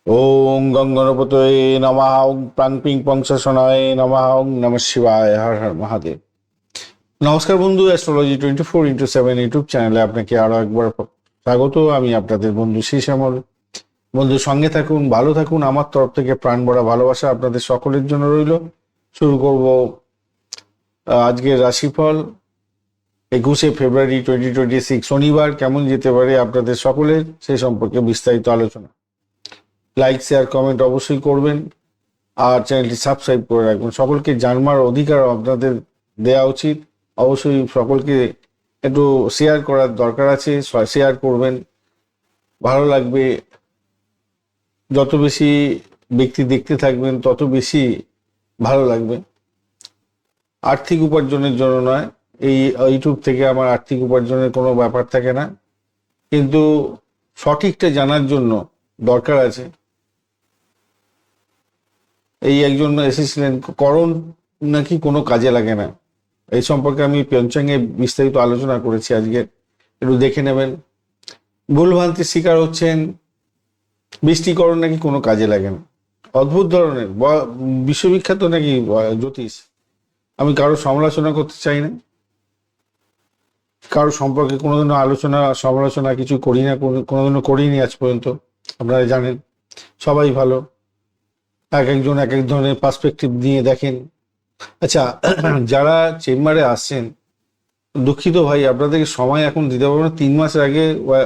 ওং গং গণপতয়ে নমঃ ওং প্রাং পিং পংসাশনায় নমঃ ওং নমঃ শিবায় হর হর মহাদেব। নমস্কার বন্ধু, অ্যাস্ট্রোলজি 24x7 ইউটিউব চ্যানেলে আপনাকে আরো একবার স্বাগত। আমি আপনাদের বন্ধু শ্যামল। বন্ধু, সঙ্গে থাকুন, ভালো থাকুন। আমার তরফ থেকে প্রাণ ভরা ভালোবাসা আপনাদের সকলের জন্য রইল। শুরু করব আজকের রাশিফল। 21শে ফেব্রুয়ারি 2026 শনিবার কেমন যেতে পারে আপনাদের সকলের, সে সম্পর্কে বিস্তারিত আলোচনা। লাইক, শেয়ার, কমেন্ট অবশ্যই করবেন আর চ্যানেলটি সাবস্ক্রাইব করে রাখবেন। সকলকে জানবার অধিকার আপনাদের দেওয়া উচিত। অবশ্যই সকলকে একটু শেয়ার করার দরকার আছে, শেয়ার করবেন, ভালো লাগবে। যত বেশি ব্যক্তি দেখতে থাকবেন তত বেশি ভালো লাগবে। আর্থিক উপার্জনের জন্য নয়, এই ইউটিউব থেকে আমার আর্থিক উপার্জনের কোনো ব্যাপার থাকে না, কিন্তু সঠিকটা জানার জন্য দরকার আছে। এই একজন এসেছিলেন, করণ নাকি কোনো কাজে লাগে না, এই সম্পর্কে আমি পঞ্চাঙ্গে বিস্তারিত আলোচনা করেছি, আজকে একটু দেখে নেবেন। ভুলভ্রান্তির শিকার হচ্ছেন, বৃষ্টিকরণ নাকি কোনো কাজে লাগে না, অদ্ভুত ধরনের বিশ্ববিখ্যাত নাকি জ্যোতিষ। আমি কারো সমালোচনা করতে চাই না, কারো সম্পর্কে কোনোদিনও আলোচনা সমালোচনা কিছু করি না, কোনোদিনও করিনি আজ পর্যন্ত। আপনারা জানেন সবাই ভালো, এক একজন এক এক ধরনের পার্সপেক্টিভ নিয়ে দেখেন। আচ্ছা, যারা চেম্বারে আসছেন, দুঃখিত ভাই, আপনাদেরকে সময় এখন দিতে পারবো না, 3 মাসের আগে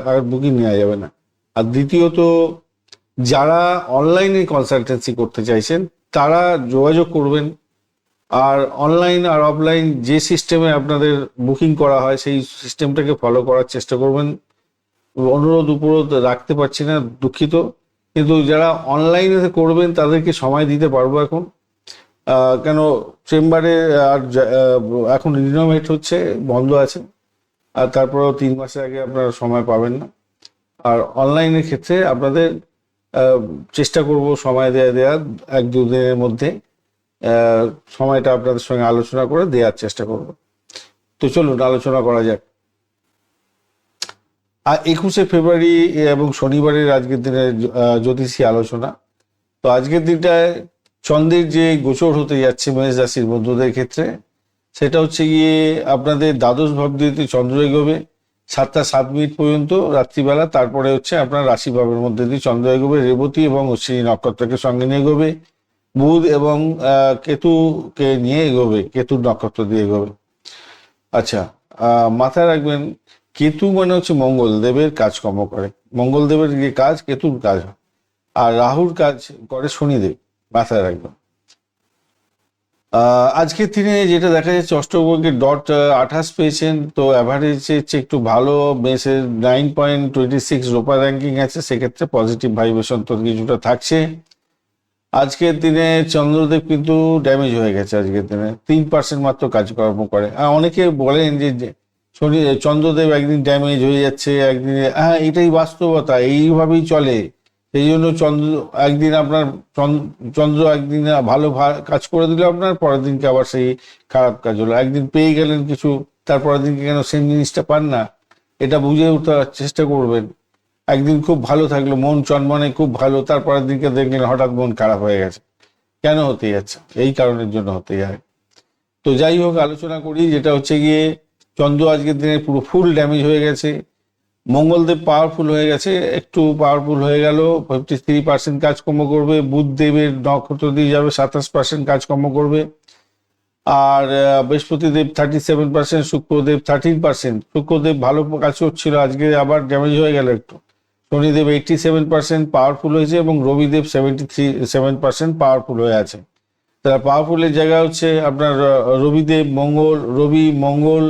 আর বুকিং নেওয়া যাবে না। আর দ্বিতীয়ত, যারা অনলাইনে কনসালটেন্সি করতে চাইছেন তারা যোগাযোগ করবেন। আর অনলাইন আর অফলাইন যে সিস্টেমে আপনাদের বুকিং করা হয় সেই সিস্টেমটাকে ফলো করার চেষ্টা করবেন। অনুরোধ উপরোধ রাখতে পারছি না, দুঃখিত। কিন্তু যারা অনলাইনে করবেন তাদেরকে সময় দিতে পারবো এখন, কেন চেম্বারে আর এখন রিনোভেট হচ্ছে, বন্ধ আছে। আর তারপরেও 3 মাসের আগে আপনারা সময় পাবেন না। আর অনলাইনের ক্ষেত্রে আপনাদের চেষ্টা করব সময় দেওয়া 1-2 দিনের মধ্যে সময়টা আপনাদের সঙ্গে আলোচনা করে দেওয়ার চেষ্টা করব। তো চলুন আলোচনা করা যাক। আর 21শে ফেব্রুয়ারি এবং শনিবারের আজকের দিনের জ্যোতিষী আলোচনা। তো আজকের দিনটায় চন্দ্রের যে গোচর হতে যাচ্ছে মেষ রাশির বন্ধুদের ক্ষেত্রে, সেটা হচ্ছে গিয়ে আপনাদের দ্বাদশ ভাবটিতে চন্দ্র এগোবে 7টা 7 মিনিট পর্যন্ত রাত্রিবেলা। তারপরে হচ্ছে আপনার রাশি ভাবের মধ্যে দিয়ে চন্দ্র এগোবে রেবতী এবং অশ্বিনী নক্ষত্রকে সঙ্গে নিয়ে এগোবে। বুধ এবং কেতুকে নিয়ে এগোবে, কেতুর নক্ষত্র দিয়ে এগোবে। আচ্ছা, মাথায় রাখবেন, কেতু মানে হচ্ছে মঙ্গল দেবের কাজকর্ম করে, মঙ্গল দেবের যে কাজ কেতুর কাজ হয়, আর রাহুর কাজ করে শনিদেব, মাথায় রাখবেন। আজকের দিনে যেটা দেখা যাচ্ছে, অষ্টবর্গের .28 পেয়েছেন, তো অ্যাভারেজ হচ্ছে একটু ভালো। বেসের 9.26 রোপা র্যাঙ্কিং আছে, সেক্ষেত্রে পজিটিভ ভাইব্রেশন তো কিছুটা থাকছে। আজকের দিনে চন্দ্রদেব কিন্তু ড্যামেজ হয়ে গেছে, আজকের দিনে 3% মাত্র কাজকর্ম করে। অনেকে বলেন যে শনি চন্দ্রদেব একদিন ড্যামেজ হয়ে যাচ্ছে, একদিনে, হ্যাঁ এটাই বাস্তবতা, এইভাবেই চলে। সেই জন্য একদিন আপনার চন্দ্র একদিন ভালো কাজ করে দিল আপনার, পরের দিনকে আবার সেই খারাপ কাজ হলো। একদিন পেয়ে গেলেন কিছু, তারপরের দিনকে কেন সেম জিনিসটা পান না, এটা বুঝে ওঠার চেষ্টা করবেন। একদিন খুব ভালো থাকলো, মন চনমনে খুব ভালো, তারপরের দিনকে দেখলেন হঠাৎ মন খারাপ হয়ে গেছে। কেন হতে যাচ্ছে? এই কারণের জন্য হতে যায়। তো যাই হোক, আলোচনা করি, যেটা হচ্ছে গিয়ে চন্দ্র আজকের দিনে পুরো ফুল ড্যামেজ হয়ে গেছে। মঙ্গলদেব পাওয়ারফুল হয়ে গেছে, একটু পাওয়ারফুল হয়ে গেল, 53% কাজকর্ম করবে। বুধদেবের নক্ষত্র দিয়ে যাবে, 27% কাজকর্ম করবে। আর বৃহস্পতিদেব 37%, শুক্রদেব 13%। শুক্রদেব ভালো কাজ করছিল, আজকে আবার ড্যামেজ হয়ে গেল একটু। শনিদেব 87% পাওয়ারফুল হয়েছে এবং রবিদেব 77% পাওয়ারফুল হয়ে আছে। তারা পাওয়ারফুলের জায়গা হচ্ছে আপনার রবি, মঙ্গল,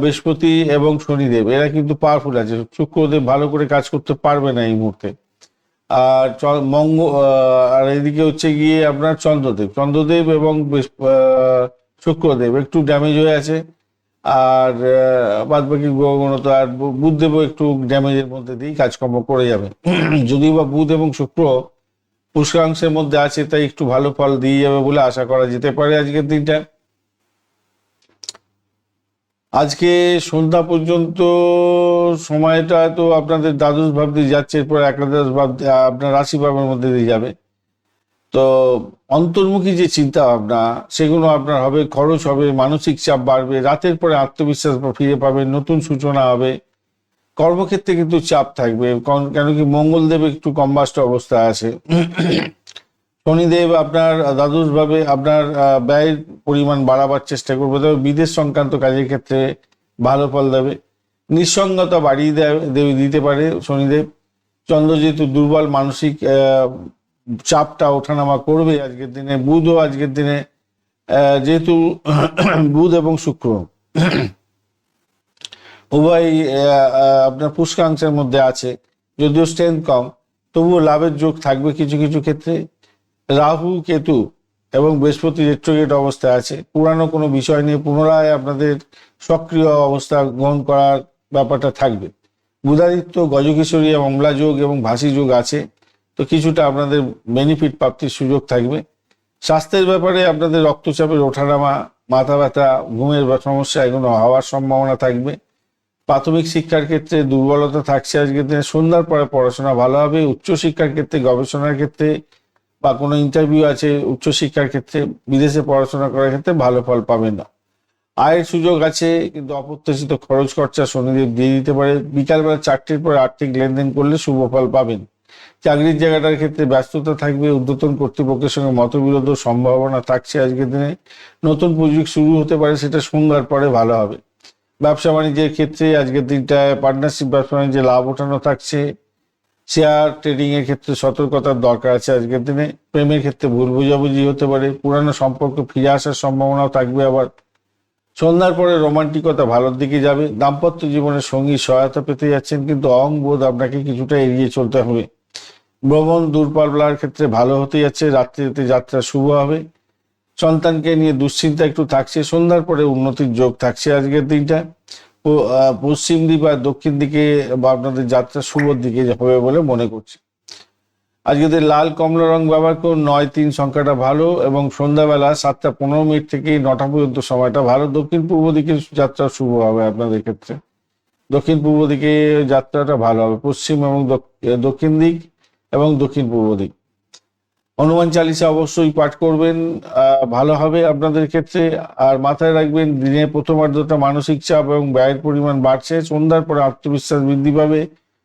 বৃহস্পতি এবং শনিদেব, এরা কিন্তু পাওয়ারফুল আছে। শুক্রদেব ভালো করে কাজ করতে পারবে না এই মুহূর্তে। আর আর এদিকে হচ্ছে গিয়ে আপনার চন্দ্রদেব এবং শুক্রদেব একটু ড্যামেজ হয়ে আছে। আর বাদ বাকি গ্রহগণ তো, আর বুধদেবও একটু ড্যামেজের মধ্যে দিয়েই কাজকর্ম করে যাবে। যদিও বা বুধ এবং শুক্র পুষ্করাংশের মধ্যে আছে, তাই একটু ভালো ফল দিয়ে যাবে বলে আশা করা যেতে পারে আজকের দিনটা। আজকে সন্ধ্যা পর্যন্ত সময়টা তো আপনাদের দ্বাদশ ভাব দিয়ে যাচ্ছে, এরপর একাদশ ভাব আপনার রাশি ভাবের মধ্যে দিয়ে যাবে। তো অন্তর্মুখী যে চিন্তা ভাবনা সেগুলো আপনার হবে, খরচ হবে, মানসিক চাপ বাড়বে, রাতের পরে আত্মবিশ্বাস ফিরে পাবেন, নতুন সূচনা হবে। কর্মক্ষেত্রে কিন্তু চাপ থাকবে, কেন কি মঙ্গলদেব একটু কম্বাস্ট অবস্থায় আছে। শনিদেব আপনার দ্বাদশ ভাবে আপনার ব্যয়ের পরিমাণ বাড়াবার চেষ্টা করবে, তবে বিদেশ সংক্রান্ত কাজের ক্ষেত্রে ভালো ফল দেবে। নিঃসঙ্গতা বাড়িয়ে দিতে পারে শনিদেব। চন্দ্র যেহেতু দুর্বল, মানসিক চাপটা ওঠানামা করবে আজকের দিনে। বুধও আজকের দিনে যেহেতু বুধ এবং শুক্র উভয় আপনার পুষ্কাংশের মধ্যে আছে, যদিও স্ট্রেংথ কম, তবুও লাভের যোগ থাকবে কিছু কিছু ক্ষেত্রে। রাহু কেতু এবং বৃহস্পতি রেট্রোগেট অবস্থায় আছে, পুরানো কোনো বিষয় নিয়ে পুনরায় আপনাদের সক্রিয় অবস্থা গ্রহণ করার ব্যাপারটা থাকবে। বুধাদিত্য, গজকেশরী এবং অম্লা যোগ এবং ভাসি যোগ আছে, তো কিছুটা আপনাদের বেনিফিট প্রাপ্তির সুযোগ থাকবে। স্বাস্থ্যের ব্যাপারে আপনাদের রক্তচাপের ওঠানামা, মাথা ব্যথা, ঘুমের সমস্যা এগুলো হওয়ার সম্ভাবনা থাকবে। প্রাথমিক শিক্ষার ক্ষেত্রে দুর্বলতা থাকছে আজকের দিনে। সন্ধ্যার পরে পড়াশোনা ভালো হবে। উচ্চশিক্ষার ক্ষেত্রে, গবেষণার ক্ষেত্রে বা কোনো ইন্টারভিউ আছে উচ্চশিক্ষার ক্ষেত্রে, বিদেশে পড়াশোনা করার ক্ষেত্রে ভালো ফল পাবেন না। আয়ের সুযোগ আছে, কিন্তু অপ্রত্যাশিত খরচ খরচা শনিদেব দিয়ে দিতে পারে। বিকালবেলা 4টের পরে আর্থিক লেনদেন করলে শুভ ফল পাবেন। চাকরির জায়গাটার ক্ষেত্রে ব্যস্ততা থাকবে। ঊর্ধ্বতন কর্তৃপক্ষের সঙ্গে মতবিরোধ সম্ভাবনা থাকছে আজকের দিনে। নতুন প্রজেক্ট শুরু হতে পারে, সেটা সন্ধ্যার পরে ভালো হবে। ব্যবসা বাণিজ্যের ক্ষেত্রে আজকের দিনটায় পার্টনারশিপ ব্যবসা বাণিজ্যে লাভ ওঠানো থাকছে। শেয়ার ট্রেডিং এর ক্ষেত্রে সতর্কতার দরকার আছে আজকের দিনে। প্রেমের ক্ষেত্রে ভুল বোঝাবুঝি হতে পারে, পুরানো সম্পর্ক ফিরে আসার সম্ভাবনাও থাকবে। আবার সন্ধ্যার পরে রোমান্টিকতা ভালোর দিকে যাবে। দাম্পত্য জীবনের সঙ্গী সহায়তা পেতে যাচ্ছেন, কিন্তু অহংবোধ আপনাকে কিছুটা এড়িয়ে চলতে হবে। ভ্রমণ দূরপাল্লার ক্ষেত্রে ভালো হতে যাচ্ছে, রাত্রিতে যাত্রা শুভ হবে। সন্তানকে নিয়ে দুশ্চিন্তা একটু থাকছে। সন্ধ্যার পরে উন্নতির যোগ থাকছে আজকের দিনটা। পশ্চিম দিক বা দক্ষিণ দিকে বা আপনাদের যাত্রা শুভর দিকে হবে বলে মনে করছি। আজকে লাল কমলা রং ব্যবহার করুন। 9-3 সংখ্যাটা ভালো, এবং সন্ধ্যাবেলা 7টা 15 মিনিট থেকে 9টা পর্যন্ত সময়টা ভালো। দক্ষিণ পূর্ব দিকে যাত্রা শুভ হবে আপনাদের ক্ষেত্রে। দক্ষিণ পূর্ব দিকে যাত্রাটা ভালো হবে। পশ্চিম এবং দক্ষিণ দিক এবং দক্ষিণ পূর্ব দিক। হনুমান চালিসা অবশ্যই পাঠ করবেন, ভালো হবে আপনাদের ক্ষেত্রে। আর মাথায় রাখবেন, দিনের প্রথমার্ধটা মানসিক চাপ এবং ব্যয়ের পরিমাণ বাড়ছে। সন্ধ্যার পরে আত্মবিশ্বাস বৃদ্ধি পাবে,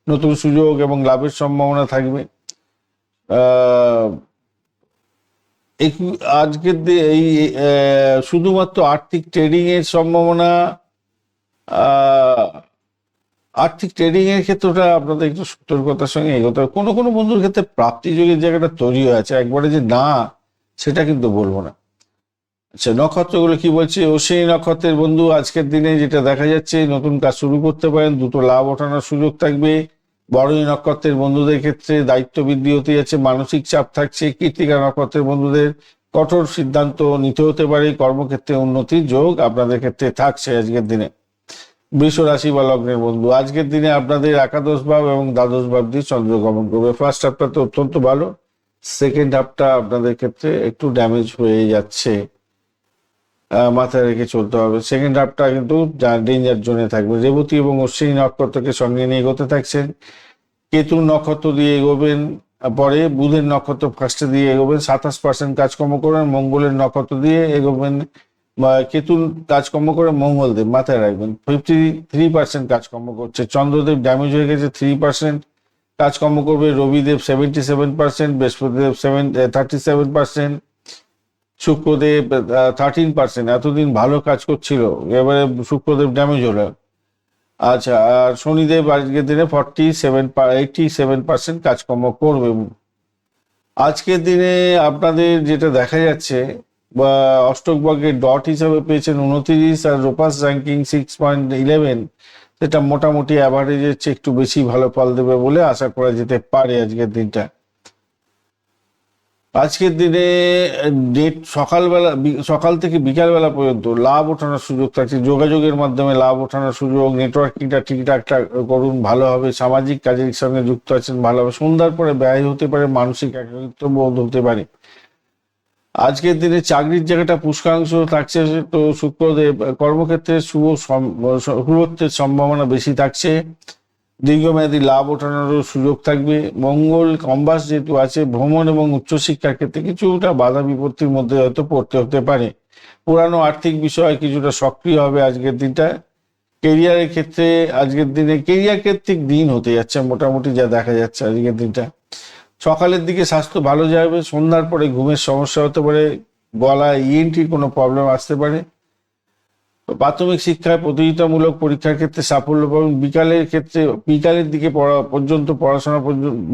নতুন সুযোগ এবং লাভের সম্ভাবনা থাকবে। আজকের এই শুধুমাত্র আর্থিক ট্রেডিং এর সম্ভাবনা, আর্থিক ট্রেডিং এর ক্ষেত্রটা আপনাদের একটু সতর্কতার সঙ্গে এগোতে হবে। কোনো কোনো বন্ধুর ক্ষেত্রে প্রাপ্তিযোগের জায়গাটা তৈরি হয়ে আছে, একবারে যে না সেটা কিন্তু বলবো না। আচ্ছা, নক্ষত্রগুলো কি বলছে? অশ্বিনী নক্ষত্রের বন্ধু আজকের দিনে যেটা দেখা যাচ্ছে, নতুন কাজ শুরু করতে পারেন, দুটো লাভ ওঠানোর সুযোগ থাকবে। বরণী নক্ষত্রের বন্ধুদের ক্ষেত্রে দায়িত্ব বৃদ্ধি হতে যাচ্ছে, মানসিক চাপ থাকছে। কৃত্তিকা নক্ষত্রের বন্ধুদের কঠোর সিদ্ধান্ত নিতে হতে পারে, কর্মক্ষেত্রে উন্নতির যোগ আপনাদের ক্ষেত্রে থাকছে আজকের দিনে। বৃষ রাশি বা লগ্নের বন্ধু আজকের দিনে আপনাদের একাদশ ভাব এবং দ্বাদশ ভাব দিয়ে চন্দ্র গমন করবে। ফার্স্ট হাফটা তো অত্যন্ত ভালো, সেকেন্ড হাফটা আপনাদের ক্ষেত্রে একটু ড্যামেজ হয়ে যাচ্ছে, মাথায় রেখে চলতে হবে। সেকেন্ড হাফটা কিন্তু ডেঞ্জার জোনে থাকবে। রেবতী এবং অশ্বিনী নক্ষত্রকে সঙ্গে নিয়ে এগোতে থাকছেন। কেতু নক্ষত্র দিয়ে এগোবেন, পরে বুধের নক্ষত্র ফার্স্টে দিয়ে এগোবেন, 27% কাজকর্ম করবেন। মঙ্গলের নক্ষত্র দিয়ে এগোবেন, কেতুর কাজকর্ম করে মঙ্গলদেব, মাথায় রাখবেন 53% কাজকর্ম করছে। চন্দ্রদেব ড্যামেজ হয়ে গেছে, 3% কাজকর্ম করবে। রবিদেব 77%, বৃহস্পতিদেব 37%, শুক্রদেব 13%। এতদিন ভালো কাজ করছিল, এবারে শুক্রদেব ড্যামেজ হলো। আচ্ছা, আর শনিদেব আজকের দিনে 87% কাজকর্ম করবে। আজকের দিনে আপনাদের যেটা দেখা যাচ্ছে, বা অষ্টক বর্গের ডট হিসাবে পেয়েছেন 29, আর রোপাস র্যাঙ্কিং 6.11, সেটা মোটামুটি অ্যাভারেজের চেয়ে একটু বেশি ভালো ফল দেবে বলে আশা করা যেতে পারে আজকের দিনটা। আজকের দিনে ডেট সকাল থেকে বিকালবেলা পর্যন্ত লাভ ওঠানোর সুযোগ থাকছে। যোগাযোগের মাধ্যমে লাভ ওঠানোর সুযোগ, নেটওয়ার্কিংটা ঠিকঠাক করুন, ভালো হবে। সামাজিক কাজের সঙ্গে যুক্ত আছেন, ভালো হবে। সন্ধ্যার পরে ব্যয় হতে পারে, মানসিক একাকিত্ব বোধ হতে পারে। আজকের দিনে চাকরির জায়গাটা পুষ্করাংশ থাকছে, তো শুক্রদেব কর্মক্ষেত্রে শুভত্বের সম্ভাবনা বেশি থাকছে, দীর্ঘমেয়াদী লাভ ওঠানোরও সুযোগ থাকবে। মঙ্গল কম্বাস যেহেতু আছে, ভ্রমণ এবং উচ্চশিক্ষার ক্ষেত্রে কিছুটা বাধা বিপত্তির মধ্যে হয়তো পড়তে হতে পারে। পুরানো আর্থিক বিষয় কিছুটা সক্রিয় হবে আজকের দিনটা। কেরিয়ারের ক্ষেত্রে আজকের দিনে কেরিয়ার কেন্দ্রিক দিন হতে যাচ্ছে মোটামুটি, যা দেখা যাচ্ছে আজকের দিনটা। সকালের দিকে স্বাস্থ্য ভালো যাবে, সন্ধ্যার পরে ঘুমের সমস্যা হতে পারে, গলা ইএনটির কোনো প্রবলেম আসতে পারে। প্রাথমিক শিক্ষায় প্রতিযোগিতামূলক পরীক্ষার ক্ষেত্রে সাফল্য পাবেন। বিকালের দিকে পর্যন্ত পড়াশোনা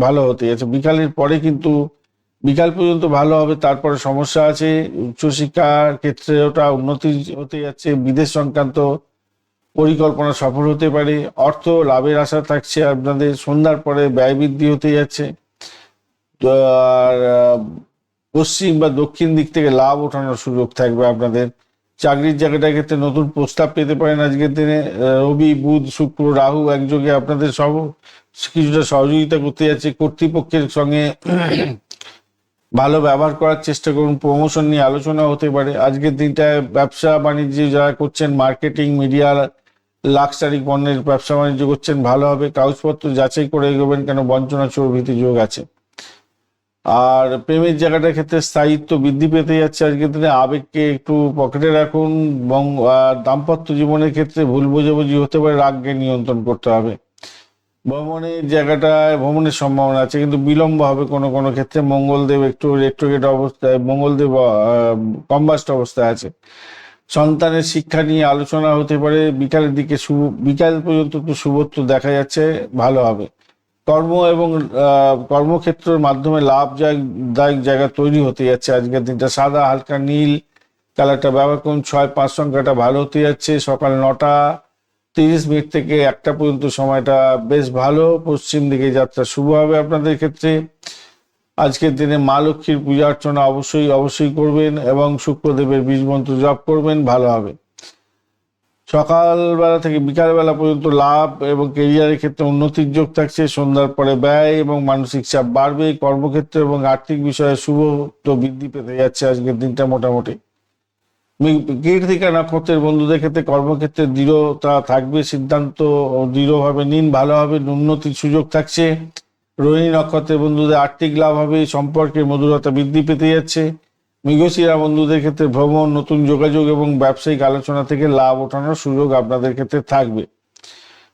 ভালো হতে যাচ্ছে, বিকালের পরে কিন্তু বিকাল পর্যন্ত ভালো হবে, তারপরে সমস্যা আছে। উচ্চশিক্ষার ক্ষেত্রে ওটা উন্নতি হতে যাচ্ছে, বিদেশ সংক্রান্ত পরিকল্পনা সফল হতে পারে, অর্থ লাভের আশা থাকছে আপনাদের। সন্ধ্যার পরে ব্যয় বৃদ্ধি হতে যাচ্ছে, আর পশ্চিম বা দক্ষিণ দিক থেকে লাভ ওঠানোর সুযোগ থাকবে আপনাদের। চাকরির জায়গাটার ক্ষেত্রে নতুন প্রস্তাব পেতে পারেন আজকের দিনে। রবি, বুধ, শুক্র, রাহু একযোগে আপনাদের কিছুটা সহযোগিতা করতে যাচ্ছে। কর্তৃপক্ষের সঙ্গে ভালো ব্যবহার করার চেষ্টা করুন, প্রমোশন নিয়ে আলোচনা হতে পারে আজকের দিনটায়। ব্যবসা বাণিজ্য যারা করছেন, মার্কেটিং, মিডিয়া, লাক্সারি পণ্যের ব্যবসা বাণিজ্য করছেন, ভালো হবে। কাগজপত্র যাচাই করে এগোবেন, কেন বঞ্চনা চর্বিত যোগ আছে। আর প্রেমের জায়গাটার ক্ষেত্রে স্থায়িত্ব বৃদ্ধি পেতে যাচ্ছে আজকের দিনে। আবেগকে একটু পকেটে রাখুন, এবং দাম্পত্য জীবনের ক্ষেত্রে ভুল বোঝাবুঝি হতে পারে, রাগকে নিয়ন্ত্রণ করতে হবে। ভ্রমণের জায়গাটায় ভ্রমণের সম্ভাবনা আছে, কিন্তু বিলম্ব হবে কোনো কোনো ক্ষেত্রে। মঙ্গলদেব একটু রেট্রোগেট অবস্থায়, মঙ্গলদেব কম্বাস্ট অবস্থায় আছে। সন্তানের শিক্ষা নিয়ে আলোচনা হতে পারে, বিকালের দিকে বিকাল পর্যন্ত তো শুভত্ব দেখা যাচ্ছে, ভালো হবে। কর্ম এবং কর্মক্ষেত্রের মাধ্যমে লাভদায়ক জায়গা তৈরি হতে যাচ্ছে আজকের দিনটা। সাদা হালকা নীল কালারটা ব্যবহার করুন। 6-5 সংখ্যাটা ভালো হতে যাচ্ছে। সকাল 9:30 থেকে 1টা পর্যন্ত সময়টা বেশ ভালো। পশ্চিম দিকে যাত্রা শুভ হবে আপনাদের ক্ষেত্রে। আজকের দিনে মা লক্ষ্মীর পূজা অর্চনা অবশ্যই করবেন, এবং শুক্রদেবের বীজ মন্ত্র জপ করবেন, ভালো হবে। সকালবেলা থেকে বিকালবেলা পর্যন্ত লাভ এবং কেরিয়ারের ক্ষেত্রে উন্নতির যোগ থাকছে। সন্ধ্যার পরে ব্যয় এবং মানসিক চাপ বাড়বে। কর্মক্ষেত্র এবং আর্থিক বিষয়ে শুভত্ব বৃদ্ধি পেতে যাচ্ছে আজকের দিনটা মোটামুটি। কৃত্তিকা নক্ষত্রের বন্ধুদের ক্ষেত্রে কর্মক্ষেত্রে দৃঢ়তা থাকবে, সিদ্ধান্ত দৃঢ়ভাবে নিন, ভালো হবে, উন্নতির সুযোগ থাকছে। রোহিণী নক্ষত্রের বন্ধুদের আর্থিক লাভ হবে, সম্পর্কের মধুরতা বৃদ্ধি পেতে যাচ্ছে। মৃগশিরা বন্ধুদের ক্ষেত্রে ভ্রমণ, নতুন যোগাযোগ এবং ব্যবসায়িক আলোচনা থেকে লাভ ওঠানোর সুযোগ আপনাদের ক্ষেত্রে থাকবে।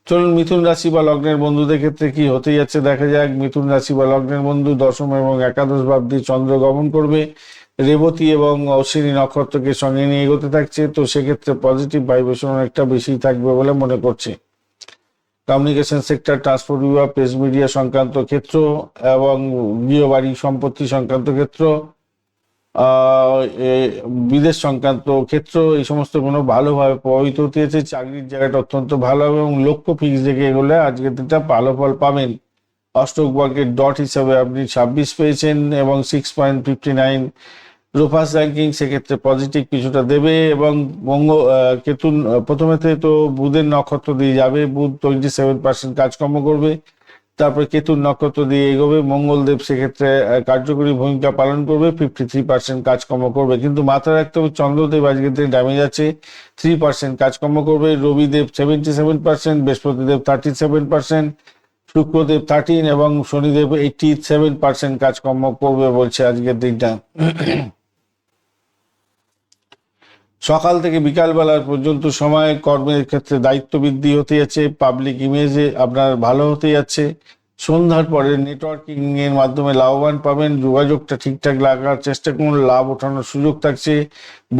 চলুন মিথুন রাশি বা লগ্নের বন্ধুদের ক্ষেত্রে কি হতে যাচ্ছে দেখা যাক। মিথুন রাশি বা লগ্নের বন্ধু দশম এবং একাদশ ভাব দিয়ে চন্দ্র গমন করবে, রেবতী এবং অশ্বিনী নক্ষত্রকে সঙ্গে নিয়ে এগোতে থাকছে, তো সেক্ষেত্রে পজিটিভ ভাইব্রেশন অনেকটা বেশি থাকবে বলে মনে করছি। কমিউনিকেশন সেক্টর, ট্রান্সপোর্ট বিভাগ, প্রেস মিডিয়া সংক্রান্ত ক্ষেত্র এবং গৃহবাড়ি সম্পত্তি সংক্রান্ত ক্ষেত্র, বিদেশ সংক্রান্ত ক্ষেত্র, এই সমস্ত কোনো ভালোভাবে প্রভাবিত হতে যাচ্ছে। চাকরির জায়গাটা অত্যন্ত ভালো হবে, এবং লক্ষ্য ফিক্স দেখে এগোলে আজকের দিনটা ভালো ফল পাবেন। অষ্টক বর্গের ডট হিসাবে আপনি 26 পেয়েছেন, এবং 6.59 রোফাস র্যাঙ্কিং, সেক্ষেত্রে পজিটিভ কিছুটা দেবে। এবং কেতু প্রথমে তো বুধের নক্ষত্র দিয়ে যাবে, বুধ 27% কাজকর্ম করবে, তারপরে কেতুর নক্ষত্র দিয়ে এগোবে। মঙ্গলদেব সেক্ষেত্রে কার্যকরী ভূমিকা পালন করবে, 53% কাজকর্ম করবে। কিন্তু মাথায় রাখতে হবে, চন্দ্রদেব আজকের দিনে ড্যামেজ আছে, 3% কাজকর্ম করবে। রবিদেব 77%, বৃহস্পতিদেব 37%, শুক্রদেব 13 এবং শনিদেব 87% কাজকর্ম করবে বলছে আজকের দিনটা। সকাল থেকে বিকাল বেলার পর্যন্ত সময় কর্মের ক্ষেত্রে দায়িত্ব বৃদ্ধি হতে যাচ্ছে, পাবলিক ইমেজে আপনার ভালো হতে যাচ্ছে। সন্ধ্যার পরে নেটওয়ার্কিং এর মাধ্যমে লাভবান পাবেন, যোগাযোগটা ঠিকঠাক লাগার চেষ্টা করুন, লাভ ওঠানোর সুযোগ থাকছে।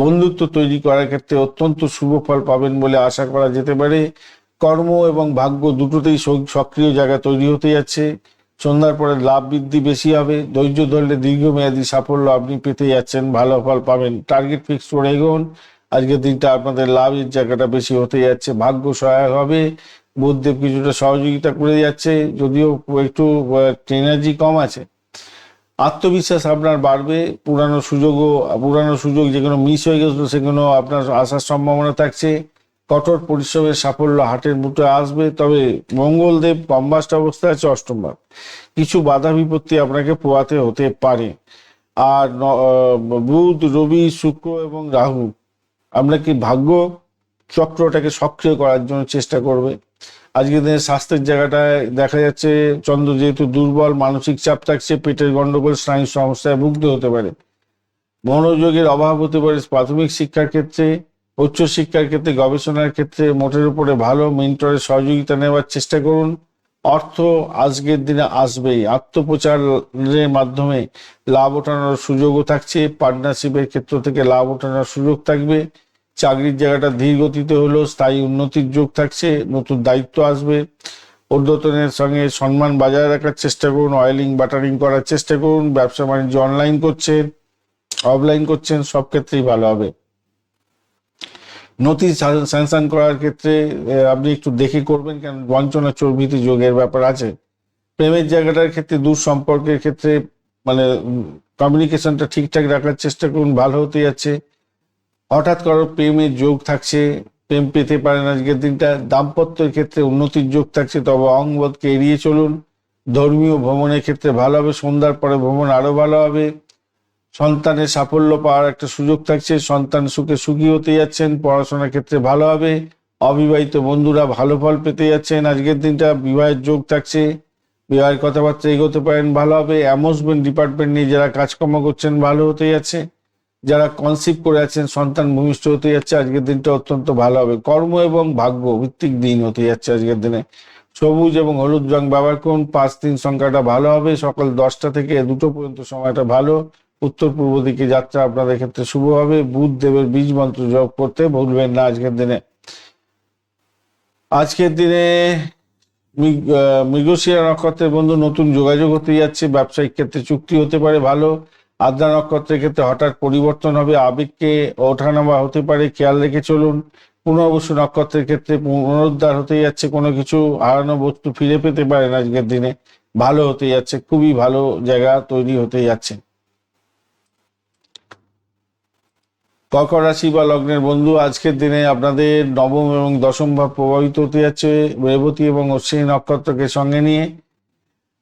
বন্ধুত্ব তৈরি করার ক্ষেত্রে অত্যন্ত শুভ ফল পাবেন বলে আশা করা যেতে পারে। কর্ম এবং ভাগ্য দুটোতেই সক্রিয় জায়গা তৈরি হতে যাচ্ছে। সন্ধ্যার পরে লাভ বৃদ্ধি বেশি হবে, ধৈর্য ধরলে দীর্ঘমেয়াদী সাফল্য আপনি পেতে যাচ্ছেন, ভালো ফল পাবেন। টার্গেট ফিক্স করে এগোন, আজকের দিনটা আপনাদের লাভের জায়গাটা বেশি হতে যাচ্ছে। ভাগ্য সহায়ক হবে, বুধদেব কিছুটা সহযোগিতা করে যাচ্ছে, যদিও একটু এনার্জি কম আছে। আত্মবিশ্বাস আপনার বাড়বে, পুরানো সুযোগ যেগুলো মিস হয়ে গেছিল সেগুলো আপনার আসার সম্ভাবনা থাকছে। কঠোর পরিশ্রমের সাফল্য হাটের মুঠে আসবে। তবে মঙ্গলদেব কম্বাস্ট অবস্থায় আছে, অষ্টম ভাব, কিছু বাধা বিপত্তি আপনাকে পোহাতে হতে পারে। আর বুধ, রবি, শুক্র এবং রাহু আপনাকে ভাগ্য চক্রটাকে সক্রিয় করার জন্য চেষ্টা করবে। আজকের দিনে স্বাস্থ্যের জায়গাটায় দেখা যাচ্ছে চন্দ্র যেহেতু দুর্বল, মানসিক চাপ থাকছে, পেটের গন্ডগোল, স্নায়ুর সমস্যায় ভুগতে হতে পারে, মনোযোগের অভাব হতে পারে প্রাথমিক শিক্ষার ক্ষেত্রে, উচ্চশিক্ষার ক্ষেত্রে, গবেষণার ক্ষেত্রে মোটের উপরে ভালো মেন্টরের সহযোগিতা নেওয়ার চেষ্টা করুন। অর্থ আজকের দিনে আসবেই, আত্মপ্রচারের মাধ্যমে লাভ ওঠানোর সুযোগও থাকছে, পার্টনারশিপের ক্ষেত্র থেকে লাভ ওঠানোর সুযোগ থাকবে, চাকরির জায়গাটা ধীর গতিতে হলেও স্থায়ী উন্নতির যোগ থাকছে, নতুন দায়িত্ব আসবে, ঊর্ধ্বতনের সঙ্গে সম্মান বজায় রাখার চেষ্টা করুন, অয়েলিং বাটারিং করার চেষ্টা করুন, ব্যবসা বাণিজ্য অনলাইন করছেন, অফলাইন করছেন, সব ক্ষেত্রেই ভালো হবে। নথি স্যাংশন করার ক্ষেত্রে আপনি একটু দেখে করবেন, কারণ বঞ্চনা চর্বিত যোগের ব্যাপার আছে। প্রেমের জায়গাটার ক্ষেত্রে দূর সম্পর্কের ক্ষেত্রে মানে কমিউনিকেশনটা ঠিকঠাক রাখার চেষ্টা করুন, ভালো হতে যাচ্ছে। হঠাৎ করো প্রেমের যোগ থাকছে, প্রেম পেতে পারেন আজকের দিনটা। দাম্পত্যের ক্ষেত্রে উন্নতির যোগ থাকছে, তবে অহংবোধকে এড়িয়ে চলুন। ধর্মীয় ভ্রমণের ক্ষেত্রে ভালো হবে, সন্ধ্যার পরে ভ্রমণ আরো ভালো হবে। সন্তানের সাফল্য পাওয়ার একটা সুযোগ থাকছে, সন্তান সুখে সুখী হতে যাচ্ছেন, পড়াশোনার ক্ষেত্রে ভালো হবে। অবিবাহিত বন্ধুরা ভালো ফল পেতে যাচ্ছেন আজকের দিনটা, বিবাহের যোগ থাকছে, বিবাহের কথাবার্তা এগোতে পারেন, ভালো হবে। অ্যামুজমেন্ট ডিপার্টমেন্ট নিয়ে যারা কাজকর্ম করছেন ভালো হতে যাচ্ছে, যারা কনসিভ করে আছেন সন্তান ভূমিষ্ঠ হতে যাচ্ছে, আজকের দিনটা অত্যন্ত ভালো হবে। কর্ম এবং ভাগ্য ভিত্তিক দিন হতে যাচ্ছে আজকের দিনে। সবুজ এবং হলুদ রং ব্যবহার করুন। 5-3 সংখ্যাটা ভালো হবে। সকাল 10টা থেকে 2টো পর্যন্ত সময়টা ভালো। উত্তর পূর্ব দিকে যাত্রা আপনাদের ক্ষেত্রে শুভ হবে। বুধ দেবের বীজ মন্ত্র জপ করতে ভুলবেন না আজকের দিনে। আজকের দিনে মৃগশিরা নক্ষত্রের বন্ধু নতুন যোগাযোগ হতে যাচ্ছে, ব্যবসায়িক ক্ষেত্রে চুক্তি হতে পারে ভালো। আদ্রা নক্ষত্রের ক্ষেত্রে হঠাৎ পরিবর্তন হবে, আবেগকে ওঠানামা হতে পারে, খেয়াল রেখে চলুন। পুনর্বসু নক্ষত্রের ক্ষেত্রে পুনরুদ্ধার হতে যাচ্ছে, কোনো কিছু হারানো বস্তু ফিরে পেতে পারেন আজকের দিনে, ভালো হতে যাচ্ছে, খুবই ভালো জায়গা তৈরি হতে যাচ্ছে। কর্কট রাশি বা লগ্নের বন্ধু আজকের দিনে আপনাদের নবম এবং দশম ভাব প্রভাবিত হতে যাচ্ছে রেবতী এবং অশ্বিনী নক্ষত্রকে সঙ্গে নিয়ে।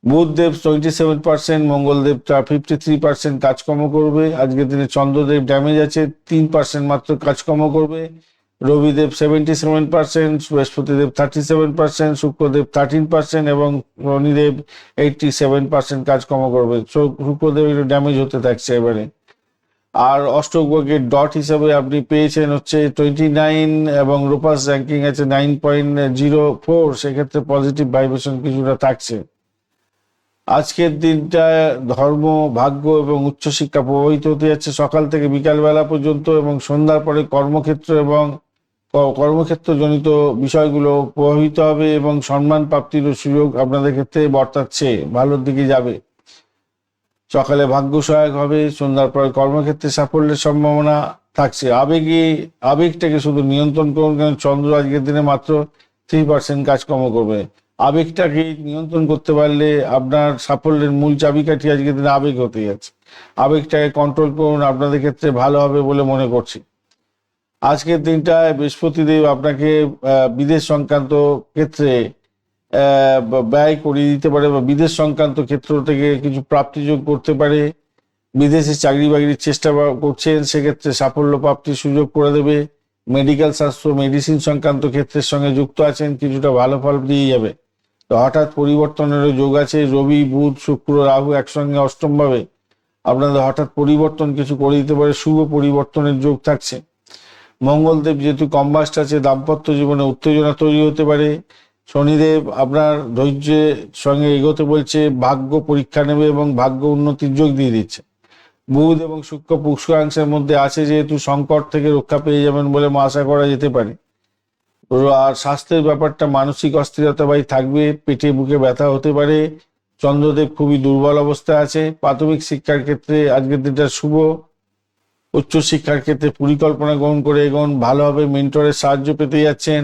বুধদেব 27%, মঙ্গলদেব 53% কাজকর্ম করবে আজকের দিনে। চন্দ্রদেব ড্যামেজ আছে, 3% মাত্র কাজকর্ম করবে। রবিদেব 77%, বৃহস্পতিদেব 37%, শুক্রদেব 13% এবং শনিদেব 87% কাজকর্ম করবে। শুক্রদেব একটু ড্যামেজ হতে থাকছে এবারে। আর অষ্টগ্রহের ডট হিসাবে আপনি পেয়েছেন হচ্ছে 29 এবং রূপাস র্যাঙ্কিং আছে 9.04, সেক্ষেত্রে পজিটিভ ভাইব্রেশন কিছুটা থাকছে। আজকের দিনটা ধর্ম, ভাগ্য এবং উচ্চশিক্ষা প্রভাবিত হতে যাচ্ছে সকাল থেকে বিকালবেলা পর্যন্ত, এবং সন্ধ্যার পরে কর্মক্ষেত্র এবং কর্মক্ষেত্রজনিত বিষয়গুলো প্রভাবিত হবে এবং সম্মান প্রাপ্তির সুযোগ আপনাদের ক্ষেত্রে বর্তাচ্ছে, ভালোর দিকে যাবে। সকালে ভাগ্য সহায়ক হবে, সন্ধ্যার পরে কর্মক্ষেত্রে সাফল্যের সম্ভাবনা থাকছে। আবেগটাকে শুধু নিয়ন্ত্রণ করুন, কারণ চন্দ্র আজকের দিনে মাত্র 3% কাজকর্ম করবে। আবেগটাকে নিয়ন্ত্রণ করতে পারলে আপনার সাফল্যের মূল চাবিকাঠি আজকের দিনে আবেগ হতে যাচ্ছে। আবেগটাকে কন্ট্রোল করুন, আপনাদের ক্ষেত্রে ভালো হবে বলে মনে করছি। আজকের দিনটায় বৃহস্পতিদেব আপনাকে বিদেশ সংক্রান্ত ক্ষেত্রে ব্যয় করিয়ে দিতে পারে, বা বিদেশ সংক্রান্ত ক্ষেত্র থেকে কিছু প্রাপ্তিযোগ করতে পারে। বিদেশে চাকরি বাকরির চেষ্টা করছেন, সেক্ষেত্রে সাফল্য প্রাপ্তির সুযোগ করে দেবে। মেডিকেল শাস্ত্র, মেডিসিন সংক্রান্ত ক্ষেত্রের সঙ্গে যুক্ত আছেন, কিছুটা ভালো ফল দিয়ে যাবে। তো হঠাৎ পরিবর্তনেরও যোগ আছে। রবি, বুধ, শুক্র, রাহু একসঙ্গে অষ্টম ভাবে আপনাদের হঠাৎ পরিবর্তন কিছু করে দিতে পারে, শুভ পরিবর্তনের যোগ থাকছে। মঙ্গলদেব যেহেতু কম্বাস্ট আছে, দাম্পত্য জীবনে উত্তেজনা তৈরি হতে পারে। শনিদেব আপনার ধৈর্যের সঙ্গে এগোতে বলছে, ভাগ্য পরীক্ষা নেবে এবং ভাগ্য উন্নতির যোগ দিয়ে দিচ্ছে। বুধ এবং শুক্র পুষ্করাংশের মধ্যে আছে, যেহেতু সংকট থেকে রক্ষা পেয়ে যাবেন বলে আশা করা যেতে পারে। আর স্বাস্থ্যের ব্যাপারটা মানসিক অস্থিরতা ভাই থাকবে, পেটে বুকে ব্যথা হতে পারে। চন্দ্রদেব খুবই দুর্বল অবস্থায় আছে। প্রাথমিক শিক্ষার ক্ষেত্রে আজকের দিনটা শুভ। উচ্চশিক্ষার ক্ষেত্রে পরিকল্পনা গ্রহণ করে এগোন, ভালো হবে। মেন্টরের সাহায্য পেতে যাচ্ছেন।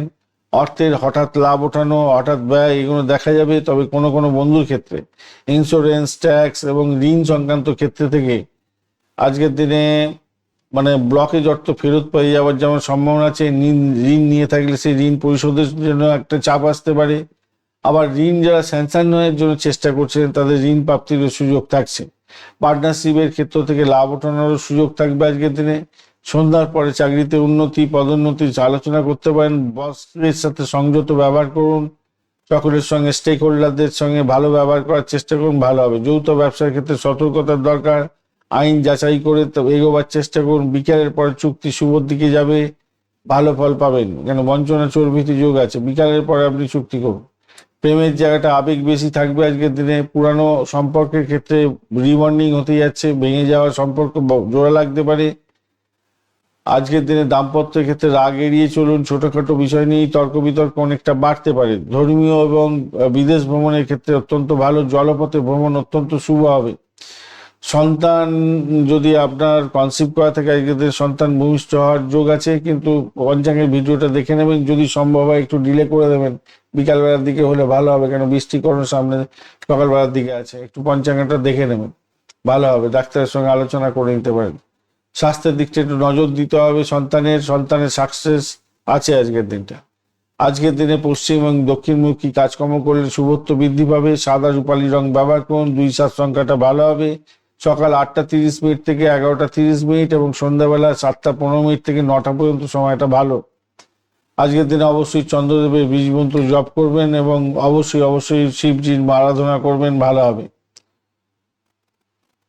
অর্থের হঠাৎ লাভ ওঠানো, হঠাৎ ব্যয়, এগুলো দেখা যাবে। তবে কোনো কোনো বন্ধুর ক্ষেত্রে ইন্স্যুরেন্স, ট্যাক্স এবং ঋণ সংক্রান্ত ক্ষেত্রে থেকে আজকের দিনে মানে ব্লকেজ অর্থ ফেরত পেয়ে যাওয়ার যেমন সম্ভাবনা আছে, ঋণ নিয়ে থাকলে সেই ঋণ পরিশোধের জন্য একটা চাপ আসতে পারে। আবার ঋণ যারা স্যাংশনের জন্য চেষ্টা করছেন, তাদের ঋণ প্রাপ্তির সুযোগ থাকছে। পার্টনারশিপের ক্ষেত্র থেকে লাভ ওঠানোর সুযোগ থাকবে আজকের দিনে। সন্ধ্যার পরে চাকরিতে উন্নতি পদোন্নতির আলোচনা করতে পারেন। বসের সাথে সংযত ব্যবহার করুন। সকলের সঙ্গে স্টেক হোল্ডারদের সঙ্গে ভালো ব্যবহার করার চেষ্টা করুন, ভালো হবে। যৌথ ব্যবসার ক্ষেত্রে সতর্কতার দরকার। আইন যাচাই করে এগোবার চেষ্টা করুন। বিকালের পরে চুক্তি শুভর দিকে যাবে, ভালো ফল পাবেন। কেন বঞ্চনা চর্বিত যোগ আছে, বিকালের পরে আপনি চুক্তি করুন। প্রেমের জায়গাটা আবেগ বেশি থাকবে আজকের দিনে। পুরানো সম্পর্কের ক্ষেত্রে রিবন্ডিং হতে যাচ্ছে, ভেঙে যাওয়ার সম্পর্ক জোড়া লাগতে পারে। আজকের দিনে দাম্পত্যের ক্ষেত্রে রাগ এড়িয়ে চলুন। ছোটখাটো বিষয় নিয়েই তর্ক বিতর্ক অনেকটা বাড়তে পারে। ধর্মীয় এবং বিদেশ ভ্রমণের ক্ষেত্রে অত্যন্ত ভালো। জলপথে ভ্রমণ অত্যন্ত শুভ হবে। সন্তান যদি আপনার কনসিভ করা থাকে আজকের দিনে সন্তান ভূমিষ্ঠ হওয়ার যোগ আছে, কিন্তু পঞ্চাঙ্গের ভিডিওটা দেখে নেবেন, যদি সম্ভব হয় একটু ডিলে করে দেবেন, বিকালবেলার দিকে হলে ভালো হবে। কেন বৃষ্টিকরণ সামনে সকালবেলার দিকে আছে, একটু পঞ্চাঙ্গটা দেখে নেবেন, ভালো হবে। ডাক্তারের সঙ্গে আলোচনা করে নিতে পারেন। স্বাস্থ্যের দিকটা একটু নজর দিতে হবে। সন্তানের সাকসেস আছে আজকের দিনটা। আজকের দিনে পশ্চিম এবং দক্ষিণমুখী কাজকর্ম করলে শুভত্ব বৃদ্ধি পাবে। সাদা রূপালী রং ব্যবহার করুন। 2-7 সংখ্যাটা ভালো হবে। সকাল 8:30 থেকে 11:30 এবং সন্ধ্যাবেলা 7:15 থেকে 9টা পর্যন্ত সময়টা ভালো। আজকের দিনে অবশ্যই চন্দ্রদেবের বীজ মন্ত্র জপ করবেন এবং অবশ্যই শিবজির আরাধনা করবেন, ভালো হবে।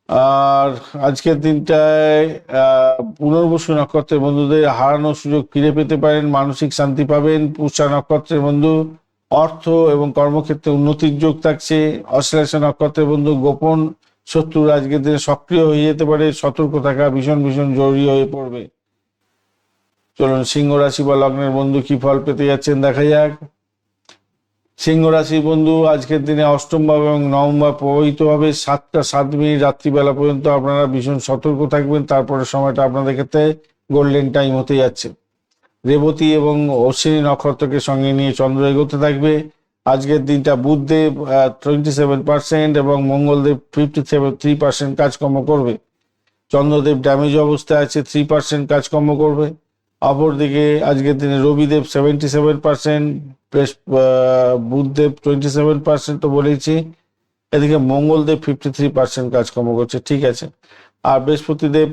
আর আজকের দিনটায় পুনর্বসু নক্ষত্রের বন্ধুদের হারানোর সুযোগ ফিরে পেতে পারেন, মানসিক শান্তি পাবেন। পুষ্যা নক্ষত্রের বন্ধু অর্থ এবং কর্মক্ষেত্রে উন্নতির যোগ থাকছে। অশ্লেষা নক্ষত্রের বন্ধু গোপন শত্রু আজকের দিনে সক্রিয় হয়ে যেতে পারে, সতর্ক থাকা ভীষণ জরুরি হয়ে পড়বে। চলুন সিংহ রাশি বা লগ্নের বন্ধু কি ফল পেতে যাচ্ছেন দেখা যাক। সিংহ রাশির বন্ধু আজকের দিনে অষ্টম ভাব এবং নবম ভাব প্রভাবিত হবে। 7:07 রাত্রিবেলা পর্যন্ত আপনারা ভীষণ সতর্ক থাকবেন। তারপরে সময়টা আপনাদের ক্ষেত্রে গোল্ডেন টাইম হতে যাচ্ছে। রেবতী এবং অশ্বিনী নক্ষত্রকে সঙ্গে নিয়ে চন্দ্র এগোতে থাকবে। আজকের দিনটা বুধদেব 27% এবং মঙ্গলদেব 53% কাজকর্ম করবে। চন্দ্রদেব ড্যামেজ অবস্থায় আছে, 3% কাজকর্ম করবে। অপরদিকে আজকের দিনে রবিদেব 77%, বুধদেব 27% তো বলেইছি। এদিকে মঙ্গলদেব 53% কাজকর্ম করছে, ঠিক আছে। আর বৃহস্পতিদেব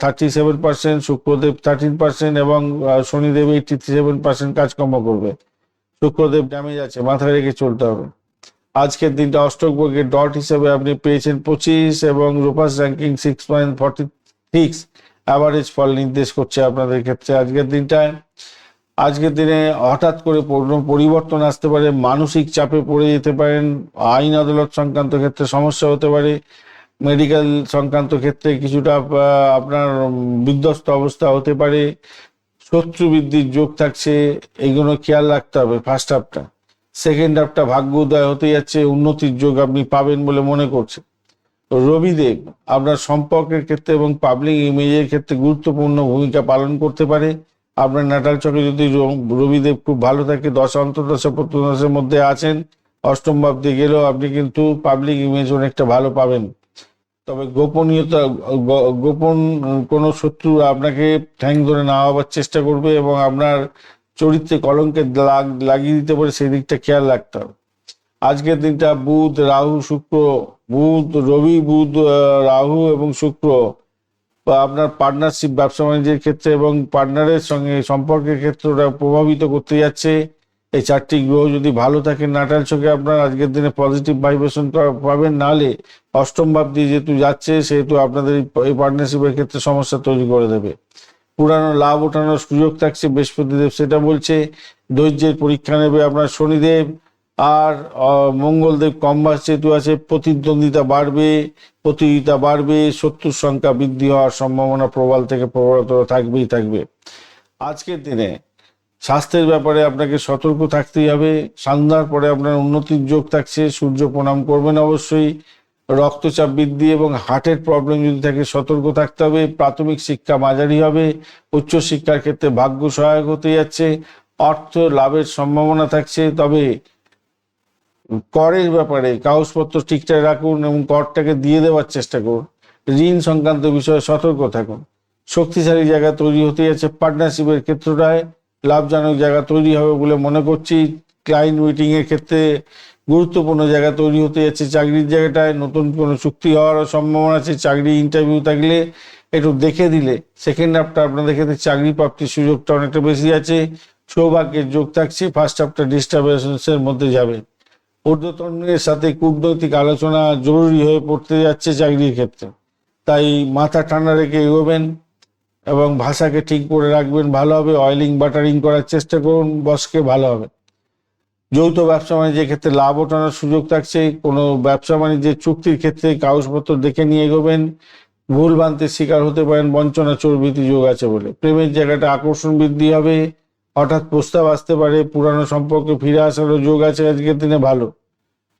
37%, শুক্রদেব 13% এবং শনিদেব 87% কাজকর্ম করবে। শুক্রদেব ড্যামেজ আছে, মাথায় রেখে চলতে হবে। আজকের দিনটা অষ্টক বর্গের ডট হিসেবে আপনি পেয়েছেন 25 এবং রূপাস র্যাঙ্কিং 6.46 অ্যাভারেজ ফল নির্দেশ করছে আপনাদের ক্ষেত্রে আজকের দিনে হঠাৎ করে পরিবর্তন আসতে পারে। মানসিক চাপে পড়ে যেতে পারেন। আইন আদালত সংক্রান্ত ক্ষেত্রে সমস্যা হতে পারে। মেডিকেল সংক্রান্ত ক্ষেত্রে কিছুটা আপনার বিধ্বস্ত অবস্থা হতে পারে। শত্রু বৃদ্ধির যোগ থাকছে, এইগুলো খেয়াল রাখতে হবে। ফার্স্ট হাফটা, সেকেন্ড হাফটা ভাগ্য উদয় হতে যাচ্ছে, উন্নতির যোগ আপনি পাবেন বলে মনে করছে। রবিদেব আপনার সম্পর্কের ক্ষেত্রে এবং পাবলিক ইমেজের ক্ষেত্রে গুরুত্বপূর্ণ ভূমিকা পালন করতে পারে। আপনার নাটাল চক্রে যদি রবিদেব খুব ভালো থাকে, দশা অন্তর্দশা প্রত্যদশার মধ্যে আছেন, অষ্টম ভাব দিয়ে গেলেও আপনি কিন্তু পাবলিক ইমেজ অনেকটা ভালো পাবেন। তবে গোপন কোনো শত্রু আপনাকে ঠ্যাং ধরে না হওয়ার চেষ্টা করবে এবং আপনার চরিত্রে কলঙ্কের দাগ লাগিয়ে দিতে পারে, সেই দিকটা খেয়াল রাখতে হবে। আজকের দিনটা বুধ রাহু এবং শুক্র আপনার পার্টনারশিপ ব্যবসা বাণিজ্যের ক্ষেত্রে এবং পার্টনারের সঙ্গে সম্পর্কের ক্ষেত্রে ওরা প্রভাবিত করতে যাচ্ছে। এই 4টি গ্রহ যদি ভালো থাকে নাটাল চোখে আপনার আজকের দিনে পজিটিভ ভাইব্রেশন পাবেন। নাহলে অষ্টম ভাব দিয়ে যেহেতু যাচ্ছে, সেহেতু আপনাদের এই পার্টনারশিপের ক্ষেত্রে সমস্যা তৈরি করে দেবে। পুরানো লাভ ওঠানোর সুযোগ থাকছে, বৃহস্পতিদেব সেটা বলছে। ধৈর্যের পরীক্ষা নেবে আপনার শনিদেব। আর মঙ্গলদেব কম্বাস যেহেতু আছে, প্রতিদ্বন্দ্বিতা বাড়বে, শত্রুর সংখ্যা বৃদ্ধি হওয়ার সম্ভাবনা প্রবল থেকে প্রবলতর থাকবে। আজকের দিনে স্বাস্থ্যের ব্যাপারে আপনাকে সতর্ক থাকতেই হবে। সন্ধ্যার পরে আপনার উন্নতির যোগ থাকছে, সূর্য প্রণাম করবেন অবশ্যই। রক্তচাপ বৃদ্ধি এবং হার্টের প্রবলেম যদি থাকে সতর্ক থাকতে হবে। প্রাথমিক শিক্ষা মাঝারি হবে। উচ্চশিক্ষার ক্ষেত্রে ভাগ্য সহায়ক হতে যাচ্ছে। অর্থ লাভের সম্ভাবনা থাকছে। তবে করের ব্যাপারে কাগজপত্র ঠিকঠাক রাখুন এবং করটাকে দিয়ে দেওয়ার চেষ্টা করুন। ঋণ সংক্রান্ত বিষয়ে সতর্ক থাকুন। শক্তিশালী জায়গা তৈরি হতে যাচ্ছে। পার্টনারশিপের ক্ষেত্রটায় লাভজনক জায়গা তৈরি হবে বলে মনে করছি। ক্লায়েন্ট মিটিং এর ক্ষেত্রে গুরুত্বপূর্ণ জায়গা তৈরি হতে যাচ্ছে চাকরির জায়গাটায়, নতুন কোনো চুক্তি হওয়ারও সম্ভাবনা আছে। চাকরি ইন্টারভিউ থাকলে একটু দেখে দিলে সেকেন্ড হাফটা আপনাদের ক্ষেত্রে চাকরি প্রাপ্তির সুযোগটা অনেকটা বেশি আছে। সৌভাগ্যের যোগ থাকছে, ফার্স্ট হাফটা ডিস্টারবেন্সের মধ্যে যাবে। ঊর্ধ্বতনের সাথে কূটনৈতিক আলোচনা জরুরি হয়ে পড়তে যাচ্ছে চাকরির ক্ষেত্রে, তাই মাথা ঠান্ডা রেখে এগোবেন এবং ভাষাকে ঠিক করে রাখবেন, ভালো হবে। অয়েলিং বাটারিং করার চেষ্টা করুন, বসকে ভালো হবে। যৌথ ব্যবসা বাণিজ্যের ক্ষেত্রে লাভ ওঠানোর সুযোগ থাকছে। কোনো ব্যবসা বাণিজ্যের চুক্তির ক্ষেত্রে কাগজপত্র দেখে নিয়ে এগোবেন, ভুল ভ্রান্তির শিকার হতে পারেন, বঞ্চনা চর্বিতি যোগ আছে বলে। প্রেমের জায়গাটা আকর্ষণ বৃদ্ধি হবে, হঠাৎ প্রস্তাব আসতে পারে, পুরানো সম্পর্কে ফিরে আসারও যোগ আছে আজকের দিনে ভালো।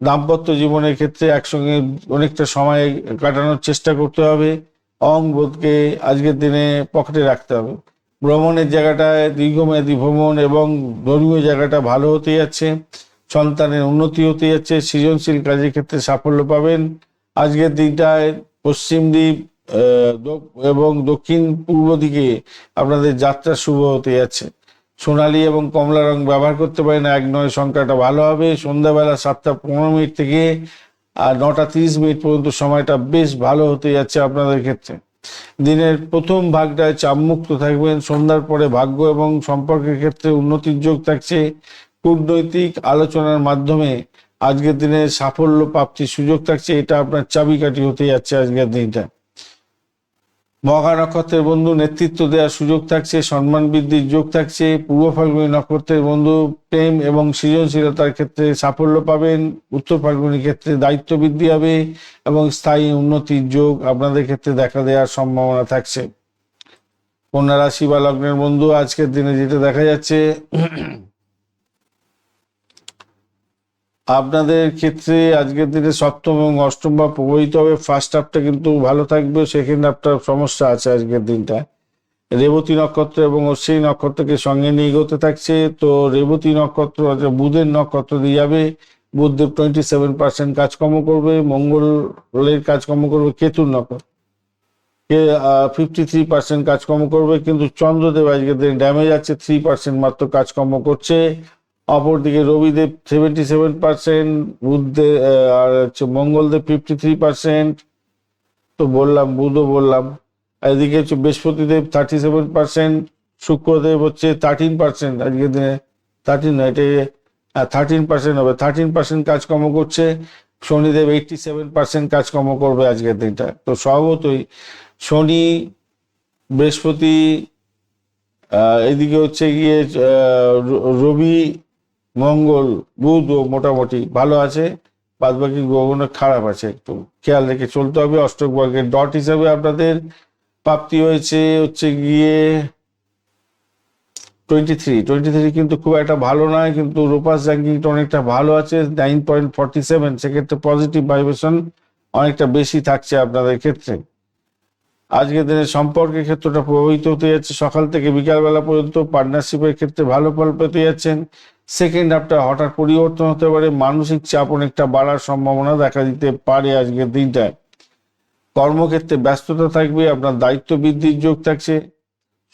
দাম্পত্য জীবনের ক্ষেত্রে একসঙ্গে অনেকটা সময় কাটানোর চেষ্টা করতে হবে, অহংবোধকে আজকের দিনে পকেটে রাখতে হবে। ভ্রমণের জায়গাটায় দীর্ঘমেয়াদী ভ্রমণ এবং ধর্মীয় জায়গাটা ভালো হতে যাচ্ছে, সন্তানের উন্নতি হতে যাচ্ছে, সৃজনশীল কাজের ক্ষেত্রে সাফল্য পাবেন। আজকের দিনটায় পশ্চিম দ্বীপ এবং দক্ষিণ পূর্ব দিকে আপনাদের যাত্রা শুভ হতে যাচ্ছে। সোনালী এবং কমলা রং ব্যবহার করতে পারেন, 1-9 সংখ্যাটা ভালো হবে। সন্ধ্যাবেলা 7:15 থেকে আর 9:30 পর্যন্ত সময়টা বেশ ভালো হতে যাচ্ছে আপনাদের ক্ষেত্রে। দিনের প্রথম ভাগটায় চাপমুক্ত থাকবেন, সন্ধ্যার পরে ভাগ্য এবং সম্পর্কের ক্ষেত্রে উন্নতির যোগ থাকছে। কূটনৈতিক আলোচনার মাধ্যমে আজকের দিনে সাফল্য প্রাপ্তির সুযোগ থাকছে, এটা আপনার চাবিকাঠি হতে যাচ্ছে আজকের দিনটা। মঘা নক্ষত্রের বন্ধু নেতৃত্ব দেওয়ার সুযোগ থাকছে, সম্মান বৃদ্ধির যোগ থাকছে। পূর্ব ফাল্গুনী নক্ষত্রের বন্ধু প্রেম এবং সৃজনশীলতার ক্ষেত্রে সাফল্য পাবেন। উত্তর ফাল্গুনী ক্ষেত্রে দায়িত্ব বৃদ্ধি হবে এবং স্থায়ী উন্নতির যোগ আপনাদের ক্ষেত্রে দেখা দেওয়ার সম্ভাবনা থাকছে। কন্যা রাশি বা লগ্নের বন্ধু আজকের দিনে যেটা দেখা যাচ্ছে, আপনাদের ক্ষেত্রে আজকের দিনে সপ্তম এবং অষ্টম ভাব প্রভাবিত হবে। ফার্স্ট হাফটা কিন্তু ভালো থাকবে, সেকেন্ড হাফটার সমস্যা আছে আজকের দিনটা। রেবতী নক্ষত্র এবং অশ্বিনী নক্ষত্রকে সঙ্গে নিয়ে এগোতে থাকছে। তো রেবতী নক্ষত্র বুধের নক্ষত্র দিয়ে যাবে, বুধদেব 27% কাজকর্ম করবে, মঙ্গলের কাজকর্ম করবে কেতুর নক্ষত্র, 53% কাজকর্ম করবে, কিন্তু চন্দ্রদেব আজকের দিন ড্যামেজ আছে, 3% মাত্র কাজকর্ম করছে। অপরদিকে রবিদেব 77%, বুধদেব আর হচ্ছে মঙ্গলদেব 53%, তো বললাম বুধও বললাম। এদিকে হচ্ছে বৃহস্পতিদেব 37%, শুক্রদেব হচ্ছে 13%, আজকের দিনে 13 নয়, এটা 13% হবে, 13% কাজকর্ম করছে। শনিদেব 87% কাজকর্ম করবে আজকের দিনটা। তো স্বভাবতই শনি, বৃহস্পতি, এদিকে হচ্ছে গিয়ে রবি, মঙ্গল, বুধও মোটামুটি ভালো আছে, বাদ বাকি গ্রহগুলো খারাপ আছে, একটু খেয়াল রেখে চলতে হবে। অষ্টক বর্গের ডট হিসাবে আপনাদের প্রাপ্তি হচ্ছে গিয়ে 23, কিন্তু খুব একটা ভালো নয়, কিন্তু রূপাস র্যাঙ্কিংটা অনেকটা ভালো আছে, 9.47, সেক্ষেত্রে পজিটিভ ভাইব্রেশন অনেকটা বেশি থাকছে আপনাদের ক্ষেত্রে। আজকের দিনে সম্পর্কের ক্ষেত্রটা প্রভাবিত হতে যাচ্ছে, সকাল থেকে বিকালবেলা পর্যন্ত পার্টনারশিপের ক্ষেত্রে ভালো ফল পেতে যাচ্ছেন। সেকেন্ড হাফটা হঠাৎ পরিবর্তন হতে পারে, মানসিক চাপ অনেকটা বাড়ার সম্ভাবনা দেখা দিতে পারে আজকের দিনটায়। কর্মক্ষেত্রে ব্যস্ততা থাকবে, আপনার দায়িত্ব বৃদ্ধির যোগ থাকছে।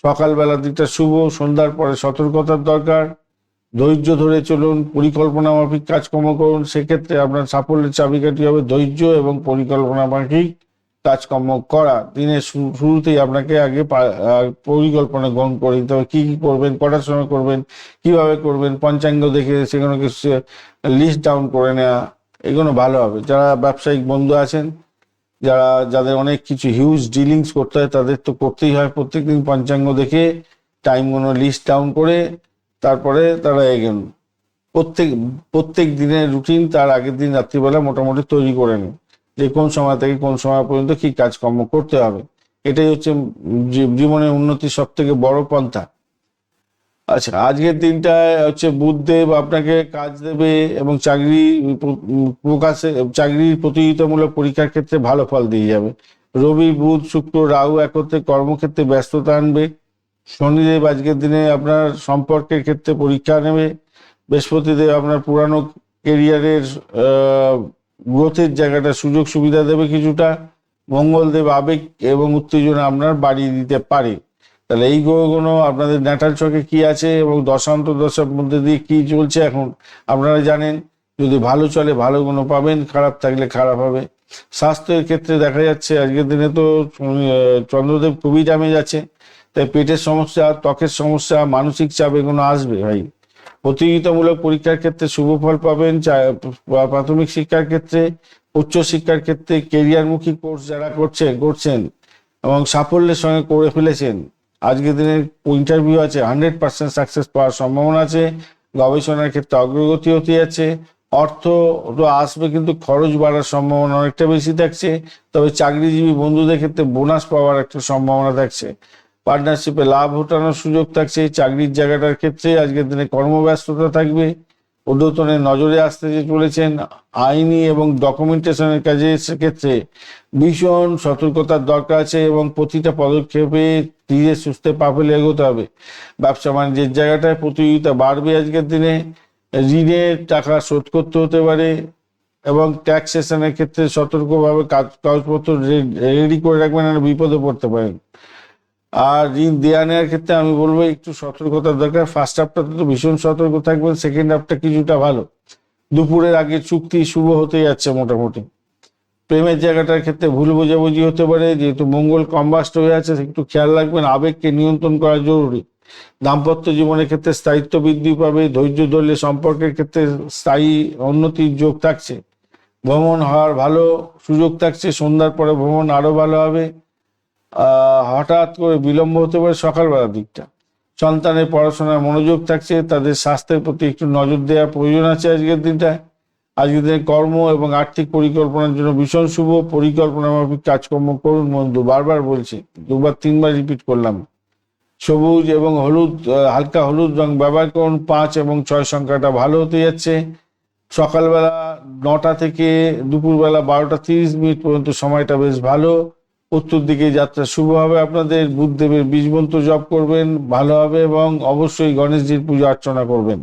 সকালবেলার দিকটা শুভ, সন্ধ্যার পরে সতর্কতার দরকার। ধৈর্য ধরে চলুন, পরিকল্পনা মাফিক কাজকর্ম করুন, সেক্ষেত্রে আপনার সাফল্যের চাবিকাঠি হবে ধৈর্য এবং পরিকল্পনা মাফিক কাজকর্ম করা। দিনের শুরুতেই আপনাকে আগে পরিকল্পনা গ্রহণ করে দিতে হবে, কি কি করবেন, কটার সময় করবেন, কিভাবে করবেন, পঞ্চাঙ্গ দেখে সেগুলো কিছু লিস্ট ডাউন করে নেওয়া, এগুলো ভালো হবে। যারা ব্যবসায়িক বন্ধু আছেন, যাদের অনেক কিছু হিউজ ডিলিংস করতে হয়, তাদের তো করতেই হয় প্রত্যেকদিন পঞ্চাঙ্গ দেখে টাইমগুলো লিস্ট ডাউন করে তারপরে তারা এগোন। প্রত্যেক দিনের রুটিন তার আগের দিন রাত্রিবেলা মোটামুটি তৈরি করে নেন, যে কোন সময় থেকে কোন সময় পর্যন্ত কি কাজকর্ম করতে হবে। এটাই হচ্ছে জীবনের উন্নতির সব থেকে বড় পন্থা। আচ্ছা, আজকের দিনটায় হচ্ছে বুধদেব আপনাকে কাজ দেবে এবং চাকরির প্রতিযোগিতামূলক পরীক্ষার ক্ষেত্রে ভালো ফল দিয়ে যাবে। রবি, বুধ, শুক্র, রাহু একত্রে কর্মক্ষেত্রে ব্যস্ততা আনবে। শনিদেব আজকের দিনে আপনার সম্পর্কের ক্ষেত্রে পরীক্ষা নেবে। বৃহস্পতিদেব আপনার পুরানো কেরিয়ারের গ্রোথের জায়গাটা সুযোগ সুবিধা দেবে কিছুটা। মঙ্গলদেব আবেগ এবং উত্তেজনা আপনার বাড়িয়ে দিতে পারে। তাহলে এই গ্রহগুলো আপনাদের ন্যাটাল ছকে কি আছে এবং দশান্তর্দশার মধ্যে দিয়ে কি চলছে এখন আপনারা জানেন। যদি ভালো চলে ভালো কোনো পাবেন, খারাপ থাকলে খারাপ হবে। স্বাস্থ্যের ক্ষেত্রে দেখা যাচ্ছে আজকের দিনে তো চন্দ্রদেব খুবই ড্যামেজ আছে, তাই পেটের সমস্যা, ত্বকের সমস্যা, মানসিক চাপ এগুলো আসবে ভাই। প্রতিযোগিতামূলক পরীক্ষার ক্ষেত্রে শুভ ফল পাবেন। প্রাথমিক শিক্ষার ক্ষেত্রে, উচ্চ শিক্ষার ক্ষেত্রে, কেরিয়ারমুখী কোর্স যারা করছেন এবং সাফল্যের সঙ্গে করে ফেলেছেন, আজকের দিনের ইন্টারভিউ আছে, 100% সাকসেস পাওয়ার সম্ভাবনা আছে। গবেষণার ক্ষেত্রে অগ্রগতি হতে যাচ্ছে। অর্থ তো আসবে, কিন্তু খরচ বাড়ার সম্ভাবনা অনেকটা বেশি থাকছে। তবে চাকরিজীবী বন্ধুদের ক্ষেত্রে বোনাস পাওয়ার একটা সম্ভাবনা থাকছে। পার্টনারশিপে লাভ ওঠানোর সুযোগ থাকছে। চাকরির জায়গাটার ক্ষেত্রে আজকের দিনে কর্মব্যস্ততা থাকবে। ঊর্ধ্বতনের নজরে আসতে যে চলেছেন। আইনি এবং ডকুমেন্টেশনের কাজের ক্ষেত্রে ভীষণ সতর্কতার দরকার আছে এবং প্রতিটা পদক্ষেপে ধীরে সুস্থে পা ফেলে এগোতে হবে। ব্যবসা বাণিজ্যের জায়গাটায় প্রতিযোগিতা বাড়বে আজকের দিনে। ঋণের টাকা শোধ করতে হতে পারে এবং ট্যাক্সেশনের ক্ষেত্রে সতর্কভাবে কাগজপত্র রেডি করে রাখবেন, আর বিপদে পড়তে পারেন। আর ঋণ দেওয়া নেওয়ার ক্ষেত্রে আমি বলবো একটু সতর্কতার দরকার। ফার্স্ট হাফটাতে তো ভীষণ সতর্ক থাকবেন, সেকেন্ড হাফটা কিছুটা ভালো। দুপুরের আগে চুক্তি শুভ হতে যাচ্ছে মোটামুটি। প্রেমের জায়গাটার ক্ষেত্রে ভুল বোঝাবুঝি হতে পারে, যেহেতু মঙ্গল কম্বাস্ট হয়ে আছে, একটু খেয়াল রাখবেন। আবেগকে নিয়ন্ত্রণ করা জরুরি। দাম্পত্য জীবনের ক্ষেত্রে স্থায়িত্ব বৃদ্ধি পাবে। ধৈর্য ধরলে সম্পর্কের ক্ষেত্রে স্থায়ী উন্নতির যোগ থাকছে। ভ্রমণ হওয়ার ভালো সুযোগ থাকছে। সন্ধ্যার পরে ভ্রমণ আরো ভালো হবে। হঠাৎ করে বিলম্ব হতে পারে সকালবেলার দিকটা। সন্তানের পড়াশোনায় মনোযোগ থাকছে। তাদের স্বাস্থ্যের প্রতি একটু নজর দেওয়ার প্রয়োজন আছে আজকের দিনটায়। আজকের দিনে কর্ম এবং আর্থিক পরিকল্পনার জন্য ভীষণ শুভ। পরিকল্পনা মাফিক কাজকর্ম করুন বন্ধু, বারবার বলছি, দুবার তিনবার রিপিট করলাম। সবুজ এবং হলুদ, হালকা হলুদ রং ব্যবহার করুন। 5 এবং 6 সংখ্যাটা ভালো হতে যাচ্ছে। সকালবেলা 9টা থেকে দুপুরবেলা 12টা 30 মিনিট পর্যন্ত সময়টা বেশ ভালো। উত্তর দিকে যাত্রা শুভ হবে আপনাদের। বুধদেবের বীজ মন্ত্র জপ করবেন, ভালো হবে। এবং অবশ্যই গণেশজির পুজো অর্চনা করবেন।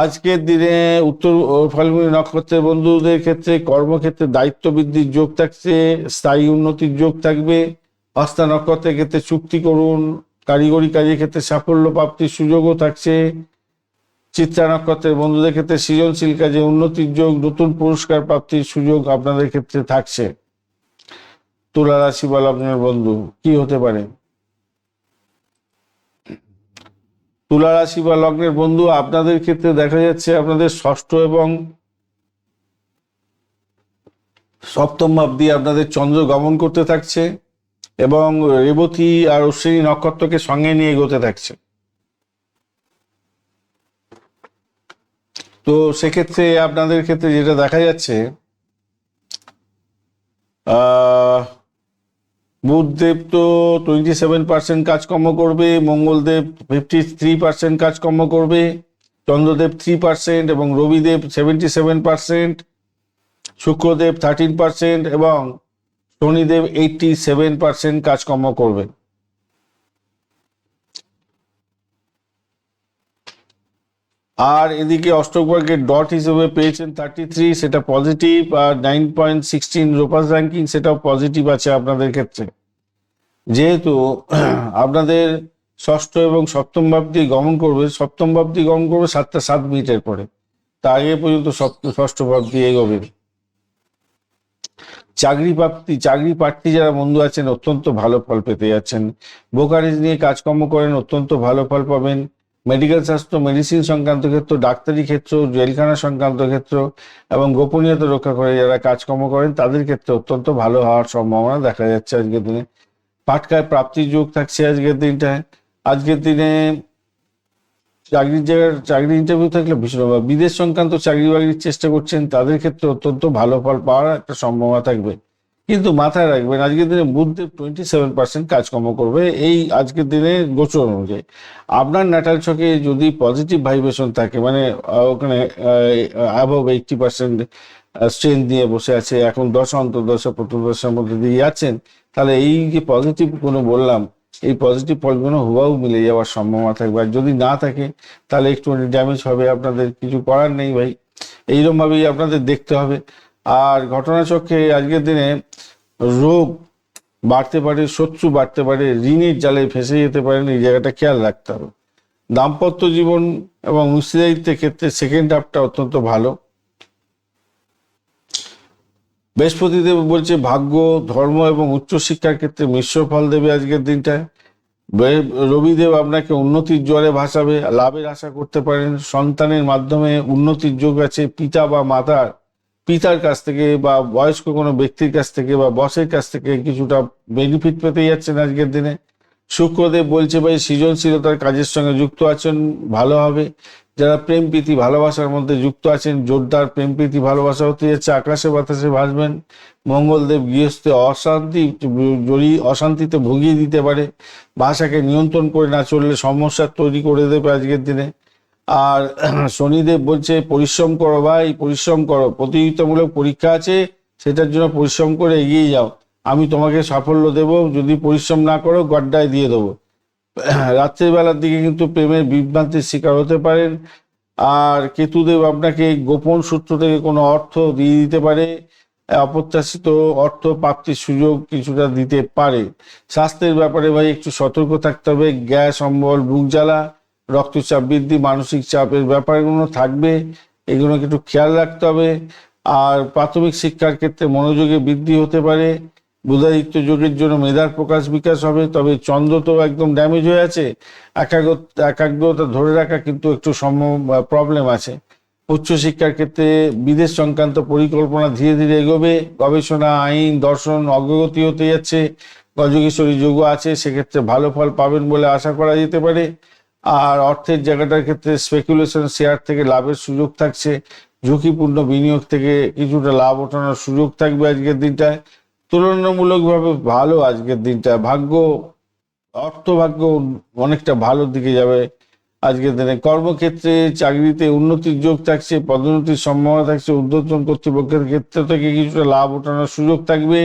আজকের দিনে উত্তর ফাল্গুনী নক্ষত্রের বন্ধুদের ক্ষেত্রে কর্মক্ষেত্রে দায়িত্ব বৃদ্ধির যোগ থাকছে, স্থায়ী উন্নতির যোগ থাকবে। হস্তা নক্ষত্রের ক্ষেত্রে চুক্তি করুন। কারিগরি কাজের ক্ষেত্রে সাফল্য প্রাপ্তির সুযোগও থাকছে। চিত্রা নক্ষত্রের বন্ধুদের ক্ষেত্রে সৃজনশীল কাজে উন্নতির যোগ, নতুন পুরস্কার প্রাপ্তির সুযোগ আপনাদের ক্ষেত্রে থাকছে। তুলা রাশি বা লগ্নের বন্ধু কি হতে পারে? তুলা রাশি বা লগ্নের বন্ধু, আপনাদের ক্ষেত্রে দেখা যাচ্ছে আপনাদের ষষ্ঠ এবং সপ্তম ভাব দিয়ে আপনাদের চন্দ্র গমন করতে থাকছে এবং রেবতী আর অশ্বিনী নক্ষত্রকে সঙ্গে নিয়ে এগোতে থাকছে। তো সেক্ষেত্রে আপনাদের ক্ষেত্রে যেটা দেখা যাচ্ছে, বুধদেব তো 27% কাজকর্ম করবে। মঙ্গলদেব 53% কাজকর্ম করবে। চন্দ্রদেব 3% এবং রবিদেব 77%। শুক্রদেব 13% এবং শনিদেব 87% কাজকর্ম করবে। আর এদিকে অষ্টকবর্গের ডট হিসেবে পেয়েছেন 33, সেটা পজিটিভ। আর 9.16 রোপাস র্যাঙ্কিং, সেটাও পজিটিভ আছে আপনাদের ক্ষেত্রে। যেহেতু আপনাদের ষষ্ঠ এবং সপ্তম ভাব দিয়ে গমন করবে, সপ্তম ভাব দিয়ে গমন করবে 7টা 7 মিনিটের পরে, তার আগে পর্যন্ত ষষ্ঠ ভাব দিয়ে এগোবে। চাকরি প্রার্থী যারা বন্ধু আছেন অত্যন্ত ভালো ফল পেতে যাচ্ছেন। ব্রোকারেজ নিয়ে কাজকর্ম করেন, অত্যন্ত ভালো ফল পাবেন। মেডিকেল স্বাস্থ্য, মেডিসিন সংক্রান্ত ক্ষেত্র, ডাক্তারি ক্ষেত্র, জেলখানা সংক্রান্ত ক্ষেত্র এবং গোপনীয়তা রক্ষা করে যারা কাজকর্ম করেন তাদের ক্ষেত্রে অত্যন্ত ভালো হওয়ার সম্ভাবনা দেখা যাচ্ছে আজকের দিনে। পাটকায় প্রাপ্তির যোগ থাকছে আজকের দিনটায়। আজকের দিনে চাকরি ইন্টারভিউ থাকলে ভীষণ ভালো। বিদেশ সংক্রান্ত চাকরি বাকরির চেষ্টা করছেন তাদের ক্ষেত্রে অত্যন্ত ভালো ফল পাওয়ার একটা সম্ভাবনা থাকবে। কিন্তু মাথায় রাখবেন আজকের দিনে বুধদেব 27% কাজকর্ম করবে এই আজকের দিনে গোচর অনুযায়ী। আপনার ন্যাটাল ছকে যদি পজিটিভ ভাইব্রেশন থাকে, মানে ওখানে অ্যাবভ 80% স্ট্রেংথ নিয়ে বসে আছে, এখন দশা অন্তর্দশা প্রথম দশার মধ্যে দিয়ে যাচ্ছেন, তাহলে এই যে পজিটিভ কোনো বললাম, এই পজিটিভ ফলগুলো হুবাহু মিলে যাওয়ার সম্ভাবনা থাকবে। আর যদি না থাকে তাহলে একটু ড্যামেজ হবে, আপনাদের কিছু করার নেই ভাই, এইরকম ভাবেই আপনাদের দেখতে হবে। আর ঘটনাচক্রে আজকের দিনে রোগ বাড়তে পারে, শত্রু বাড়তে পারে, ঋণের জালে ফেসে যেতে পারেন, এই জায়গাটা খেয়াল রাখতে হবে। দাম্পত্য জীবন এবং অংশীদারিত্বের ক্ষেত্রে সেকেন্ড হাফটা অত্যন্ত ভালো। বৃহস্পতিদেব বলছে ভাগ্য, ধর্ম এবং উচ্চশিক্ষার ক্ষেত্রে মিশ্র ফল দেবে আজকের দিনটায়। রবিদেব আপনাকে উন্নতির জোয়ারে ভাসাবে, লাভের আশা করতে পারেন। সন্তানের মাধ্যমে উন্নতির যোগ আছে। পিতা বা পিতার কাছ থেকে বা বয়স্ক কোনো ব্যক্তির কাছ থেকে বা বসের কাছ থেকে কিছুটা বেনিফিট পেতে যাচ্ছেন আজকের দিনে। শুক্রদেব বলছে ভাই সৃজনশীলতার কাজের সঙ্গে যুক্ত আছেন, ভালো হবে। যারা প্রেম প্রীতি ভালোবাসার মধ্যে যুক্ত আছেন, জোরদার প্রেম প্রীতি ভালোবাসা হতে যাচ্ছে, আকাশে বাতাসে ভাসবেন। মঙ্গলদেব গৃহস্থে অশান্তিতে ভুগিয়ে দিতে পারে। ভাষাকে নিয়ন্ত্রণ করে না চললে সমস্যা তৈরি করে দেবে আজকের দিনে। আর শনিদেব বলছে পরিশ্রম করো ভাই, পরিশ্রম করো, প্রতিযোগিতামূলক পরীক্ষা আছে, সেটার জন্য পরিশ্রম করে এগিয়ে যাও, আমি তোমাকে সাফল্য দেব, যদি পরিশ্রম না করো গড্ডায় দিয়ে দেবো। রাত্রের বেলার দিকে কিন্তু প্রেমের বিভ্রান্তির শিকার হতে পারেন। আর কেতুদেব আপনাকে গোপন সূত্র থেকে কোনো অর্থ দিয়ে দিতে পারে, অপ্রত্যাশিত অর্থ প্রাপ্তির সুযোগ কিছুটা দিতে পারে। স্বাস্থ্যের ব্যাপারে ভাই একটু সতর্ক থাকতে হবে। গ্যাস অম্বল, বুক জ্বালা, রক্তচাপ বৃদ্ধি, মানসিক চাপের ব্যাপারগুলো থাকবে, এগুলোকে একটু খেয়াল রাখতে হবে। আর প্রাথমিক শিক্ষার ক্ষেত্রে মনোযোগে বৃদ্ধি হতে পারে। বুধাদিত্য যোগের জন্য মেধার প্রকাশ বিকাশ হবে। তবে চন্দ্র তো একদম ড্যামেজ হয়ে আছে, একাগ্রতা ধরে রাখা কিন্তু একটু প্রবলেম আছে। উচ্চশিক্ষার ক্ষেত্রে বিদেশ সংক্রান্ত পরিকল্পনা ধীরে ধীরে এগোবে। গবেষণা, আইন, দর্শন অগ্রগতি হতে যাচ্ছে। গজকেশ্বরী যোগ আছে, সেক্ষেত্রে ভালো ফল পাবেন বলে আশা করা যেতে পারে। আর অর্থের জায়গাটার ক্ষেত্রে স্পেকুলেশন, শেয়ার থেকে লাভের সুযোগ থাকছে। ঝুঁকিপূর্ণ বিনিয়োগ থেকে কিছুটা লাভ ওঠানোর সুযোগ থাকবে আজকের দিনটায়। তুলনামূলকভাবে ভালো আজকের দিনটা। অর্থভাগ্য অনেকটা ভালোর দিকে যাবে আজকের দিনে। কর্মক্ষেত্রে, চাকরিতে উন্নতির যোগ থাকছে, পদোন্নতির সম্ভাবনা থাকছে। ঊর্ধ্বতন কর্তৃপক্ষের ক্ষেত্র থেকে কিছুটা লাভ ওঠানোর সুযোগ থাকবে।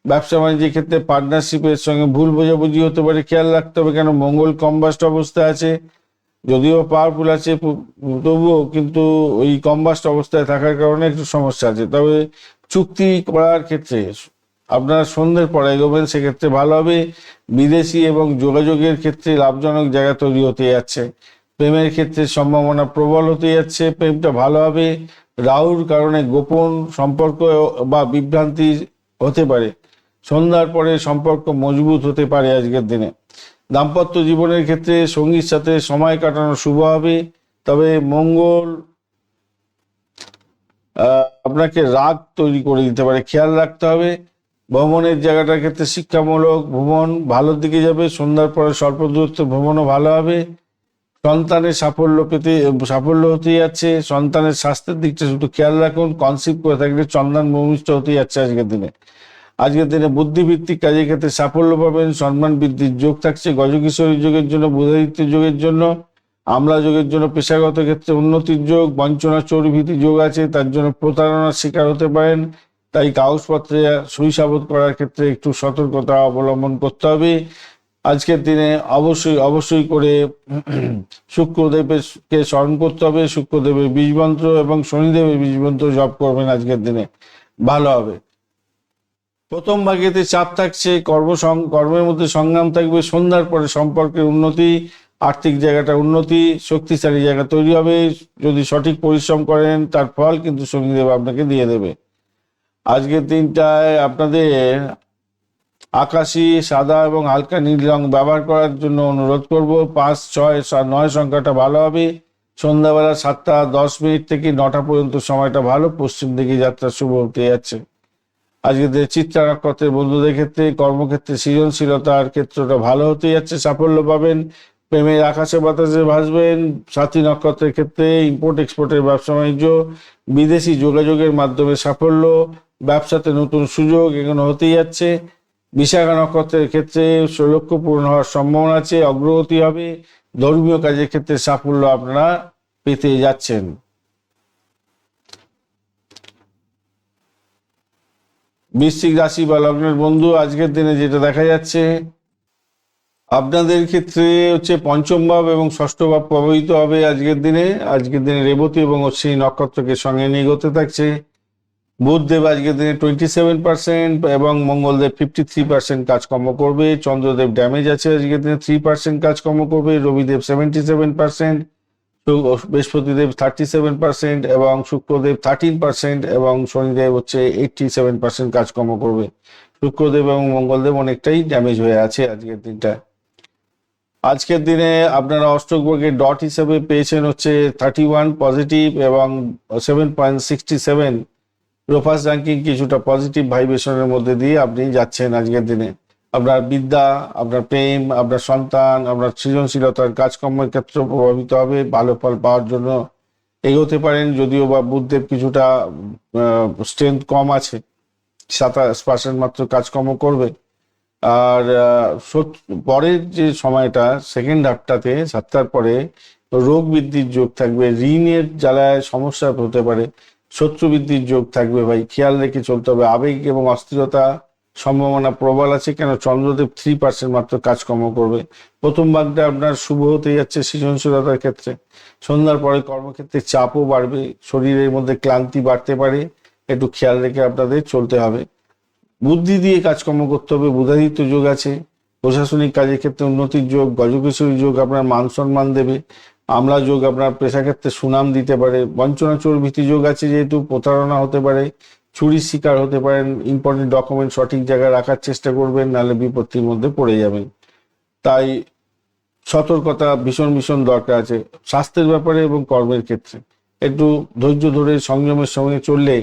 ব্যবসা বাণিজ্যের ক্ষেত্রে পার্টনারশিপের সঙ্গে ভুল বোঝাবুঝি হতে পারে, খেয়াল রাখতে হবে, কেন মঙ্গল কম্বাস্ট অবস্থায় আছে। যদিও পাওয়ারফুল আছে তবুও কিন্তু ওই কম্বাস্ট অবস্থায় থাকার কারণে একটু সমস্যা আছে। তবে চুক্তি করার ক্ষেত্রে আপনারা সন্ধ্যের পরে এগোবেন, সেক্ষেত্রে ভালো হবে। বিদেশি এবং যোগাযোগের ক্ষেত্রে লাভজনক জায়গা তৈরি হতে যাচ্ছে। প্রেমের ক্ষেত্রে সম্ভাবনা প্রবল হতে যাচ্ছে, প্রেমটা ভালো হবে। রাহুর কারণে গোপন সম্পর্ক বা বিভ্রান্তি হতে পারে। সন্ধ্যার পরে সম্পর্ক মজবুত হতে পারে আজকের দিনে। দাম্পত্য জীবনের ক্ষেত্রে সঙ্গীর সাথে সময় কাটানো শুভ হবে। তবে মঙ্গল আপনাকে রাগ তৈরি করে দিতে পারে, খেয়াল রাখতে হবে। ভ্রমণের জায়গাটার ক্ষেত্রে শিক্ষামূলক ভ্রমণ ভালোর দিকে যাবে। সন্ধ্যার পরে স্বল্প দূরত্ব ভ্রমণও ভালো হবে। সন্তানের সাফল্য হতে যাচ্ছে। সন্তানের স্বাস্থ্যের দিকটা শুধু খেয়াল রাখুন। কনসিভ করে থাকলে চন্দন ভূমিষ্ঠ হতে যাচ্ছে আজকের দিনে। আজকের দিনে বুদ্ধিভিত্তিক কাজের ক্ষেত্রে সাফল্য পাবেন, সম্মান বৃদ্ধির যোগ থাকছে। গজকিশোরী যোগের জন্য, বুধাদিত্য যোগের জন্য, আমলা যোগের জন্য পেশাগত ক্ষেত্রে উন্নতির যোগ। বঞ্চনা, চোরভীতি যোগ আছে, তার জন্য প্রতারণার শিকার হতে পারেন। তাই কাগজপত্রে সই সাবুত করার ক্ষেত্রে একটু সতর্কতা অবলম্বন করতে হবে আজকের দিনে। অবশ্যই করে শুক্রদেবকে স্মরণ করতে হবে। শুক্রদেবের বীজমন্ত্র এবং শনিদেবের বীজমন্ত্র জপ করবেন আজকের দিনে, ভালো হবে। প্রথম ভাগেতে চাপ থাকছে, কর্মের মধ্যে সংগ্রাম থাকবে। সন্ধ্যার পরে সম্পর্কের উন্নতি, আর্থিক জায়গাটা উন্নতি, শক্তিশালী জায়গা তৈরি হবে। যদি সঠিক পরিশ্রম করেন তার ফল কিন্তু শনিদেব আপনাকে দিয়ে দেবে। আজকের দিনটায় আপনাদের আকাশি, সাদা এবং হালকা নীল রং ব্যবহার করার জন্য অনুরোধ করব। 5, 6, 9 সংখ্যাটা ভালো হবে। সন্ধ্যাবেলা 7:10 থেকে 9টা পর্যন্ত সময়টা ভালো। পশ্চিম দিকে যাত্রা শুভ হতে যাচ্ছে। আজকে চিত্রা নক্ষত্রের বন্ধুদের ক্ষেত্রে কর্মক্ষেত্রে সৃজনশীলতার ক্ষেত্রটা ভালো হতে যাচ্ছে, সাফল্য পাবেন। প্রেমের আকাশে বাতাসে ভাসবেন। সাথী নক্ষত্রের ক্ষেত্রে ইম্পোর্ট এক্সপোর্টের ব্যবসা বাণিজ্য, বিদেশি যোগাযোগের মাধ্যমে সাফল্য, ব্যবসাতে নতুন সুযোগ, এগুলো হতেই যাচ্ছে। বিশাখা নক্ষত্রের ক্ষেত্রে লক্ষ্য পূরণ হওয়ার সম্ভাবনা আছে, অগ্রগতি হবে। ধর্মীয় কাজের ক্ষেত্রে সাফল্য আপনারা পেতে যাচ্ছেন। বৃশ্চিক রাশি বা লগ্নের বন্ধু, আজকের দিনে যেটা দেখা যাচ্ছে আপনাদের ক্ষেত্রে হচ্ছে পঞ্চম ভাব এবং ষষ্ঠ ভাব প্রভাবিত হবে আজকের দিনে। রেবতী এবং অশ্বিনী নক্ষত্রকে সঙ্গে নিয়ে এগোতে থাকছে। বুধদেব আজকের দিনে 27% এবং মঙ্গলদেব 53% কাজকর্ম করবে। চন্দ্রদেব ড্যামেজ আছে আজকের দিনে 3% কাজকর্ম করবে। রবিদেব 77%, বৃহস্পতিদেব 37% এবং শুক্রদেব 13% এবং শনিদেব হচ্ছে 87% কাজকর্ম করবে। শুক্রদেব এবং মঙ্গলদেব অনেকটাই ড্যামেজ হয়ে আছে আজকের দিনটা। আজকের দিনে আপনারা অষ্টকবর্গের ডট হিসেবে পেয়েছেন হচ্ছে 31 পজিটিভ এবং 7.67। রোপাস র্যাঙ্কিং কিছুটা পজিটিভ ভাইব্রেশনের মধ্যে দিয়ে আপনি যাচ্ছেন আজকের দিনে। আপনার বিদ্যা, আপনার প্রেম, আপনার সন্তান, আপনার সৃজনশীলতার কাজকর্মের ক্ষেত্রে প্রভাবিত হবে। ভালো ফল পাওয়ার জন্য এগোতে পারেন, যদিও বা বুধদেব কিছুটা স্ট্রেংথ কম আছে, 27% মাত্র কাজকর্ম করবে। আর পরের যে সময়টা সেকেন্ড হাফটাতে 7টার পরে রোগ বৃদ্ধির যোগ থাকবে, ঋণের জ্বালায় সমস্যা হতে পারে, শত্রু বৃদ্ধির যোগ থাকবে। ভাই খেয়াল রেখে চলতে হবে। আবেগ এবং অস্থিরতা সম্ভাবনা প্রবল আছে, কেন চন্দ্রদেব 3% মাত্র কাজকর্ম করবে। প্রথম ভাগটা আপনার শুভ হতে যাচ্ছে সৃজনশীলতার ক্ষেত্রে। সন্ধ্যার পরে কর্মক্ষেত্রে চাপও বাড়বে, শরীরের মধ্যে ক্লান্তি বাড়তে পারে, একটু খেয়াল রেখে আপনাদের চলতে হবে। বুদ্ধি দিয়ে কাজকর্ম করতে হবে। বুধাদিত্য যোগ আছে, প্রশাসনিক কাজের ক্ষেত্রে উন্নতির যোগ। গজকেশরী যোগ আপনার মান সম্মান দেবে। আমলা যোগ আপনার পেশা ক্ষেত্রে সুনাম দিতে পারে। বঞ্চনা চোর ভীতি যোগ আছে, যেহেতু প্রতারণা হতে পারে, চুরির শিকার হতে পারেন। ইম্পর্টেন্ট ডকুমেন্ট সঠিক জায়গায় রাখার চেষ্টা করবেন, নাহলে বিপত্তির মধ্যে পড়ে যাবেন। তাই সতর্কতা ভীষণ ভীষণ দরকার আছে স্বাস্থ্যের ব্যাপারে এবং কর্মের ক্ষেত্রে। একটু ধৈর্য ধরে সংযমের সঙ্গে চললে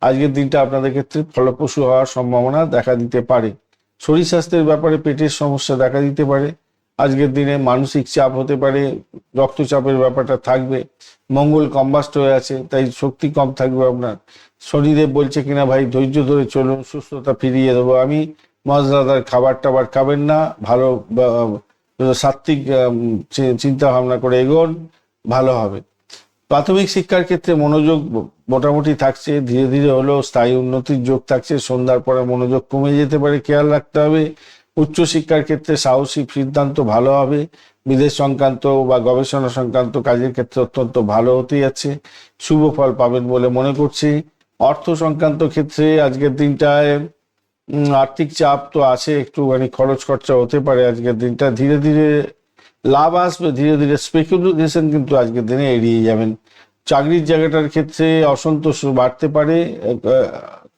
আজকের দিনটা আপনাদের ক্ষেত্রে ফলপ্রসূ হওয়ার সম্ভাবনা দেখা দিতে পারে। শরীর স্বাস্থ্যের ব্যাপারে পেটের সমস্যা দেখা দিতে পারে। আজকের দিনে মানসিক চাপ হতে পারে, রক্তচাপের ব্যাপারটা থাকবে। মঙ্গল কম্বাস্ট হয়ে আছে, তাই শক্তি কম থাকবে আপনার। শনিদেব বলছে কিনা ভাই ধৈর্য ধরে চলুন, সুস্থতা ফিরিয়ে দেবো আমি। মশলাদার খাবার টাবার খাবেন না, ভালো সাত্ত্বিক চিন্তা ভাবনা করে এগোন, ভালো হবে। প্রাথমিক শিক্ষার ক্ষেত্রে মনোযোগ মোটামুটি থাকছে, ধীরে ধীরে হলেও স্থায়ী উন্নতির যোগ থাকছে। সন্ধ্যার পরে মনোযোগ কমে যেতে পারে, খেয়াল রাখতে হবে। উচ্চশিক্ষার ক্ষেত্রে সাহসিক সিদ্ধান্ত ভালো হবে। বিদেশ সংক্রান্ত বা গবেষণা সংক্রান্ত কাজের ক্ষেত্রে অত্যন্ত ভালো হতে যাচ্ছে, শুভ ফল পাবেন বলে মনে করছি। অর্থ সংক্রান্ত ক্ষেত্রে আজকের দিনটায় আর্থিক চাপ তো আছে, একটুখানি খরচ খরচা হতে পারে আজকের দিনটা। ধীরে ধীরে লাভ আসবে, ধীরে ধীরে স্পেকুলেশন কিন্তু আজকের দিনে এড়িয়ে যাবেন। চাকরির জায়গাটার ক্ষেত্রে অসন্তোষ বাড়তে পারে,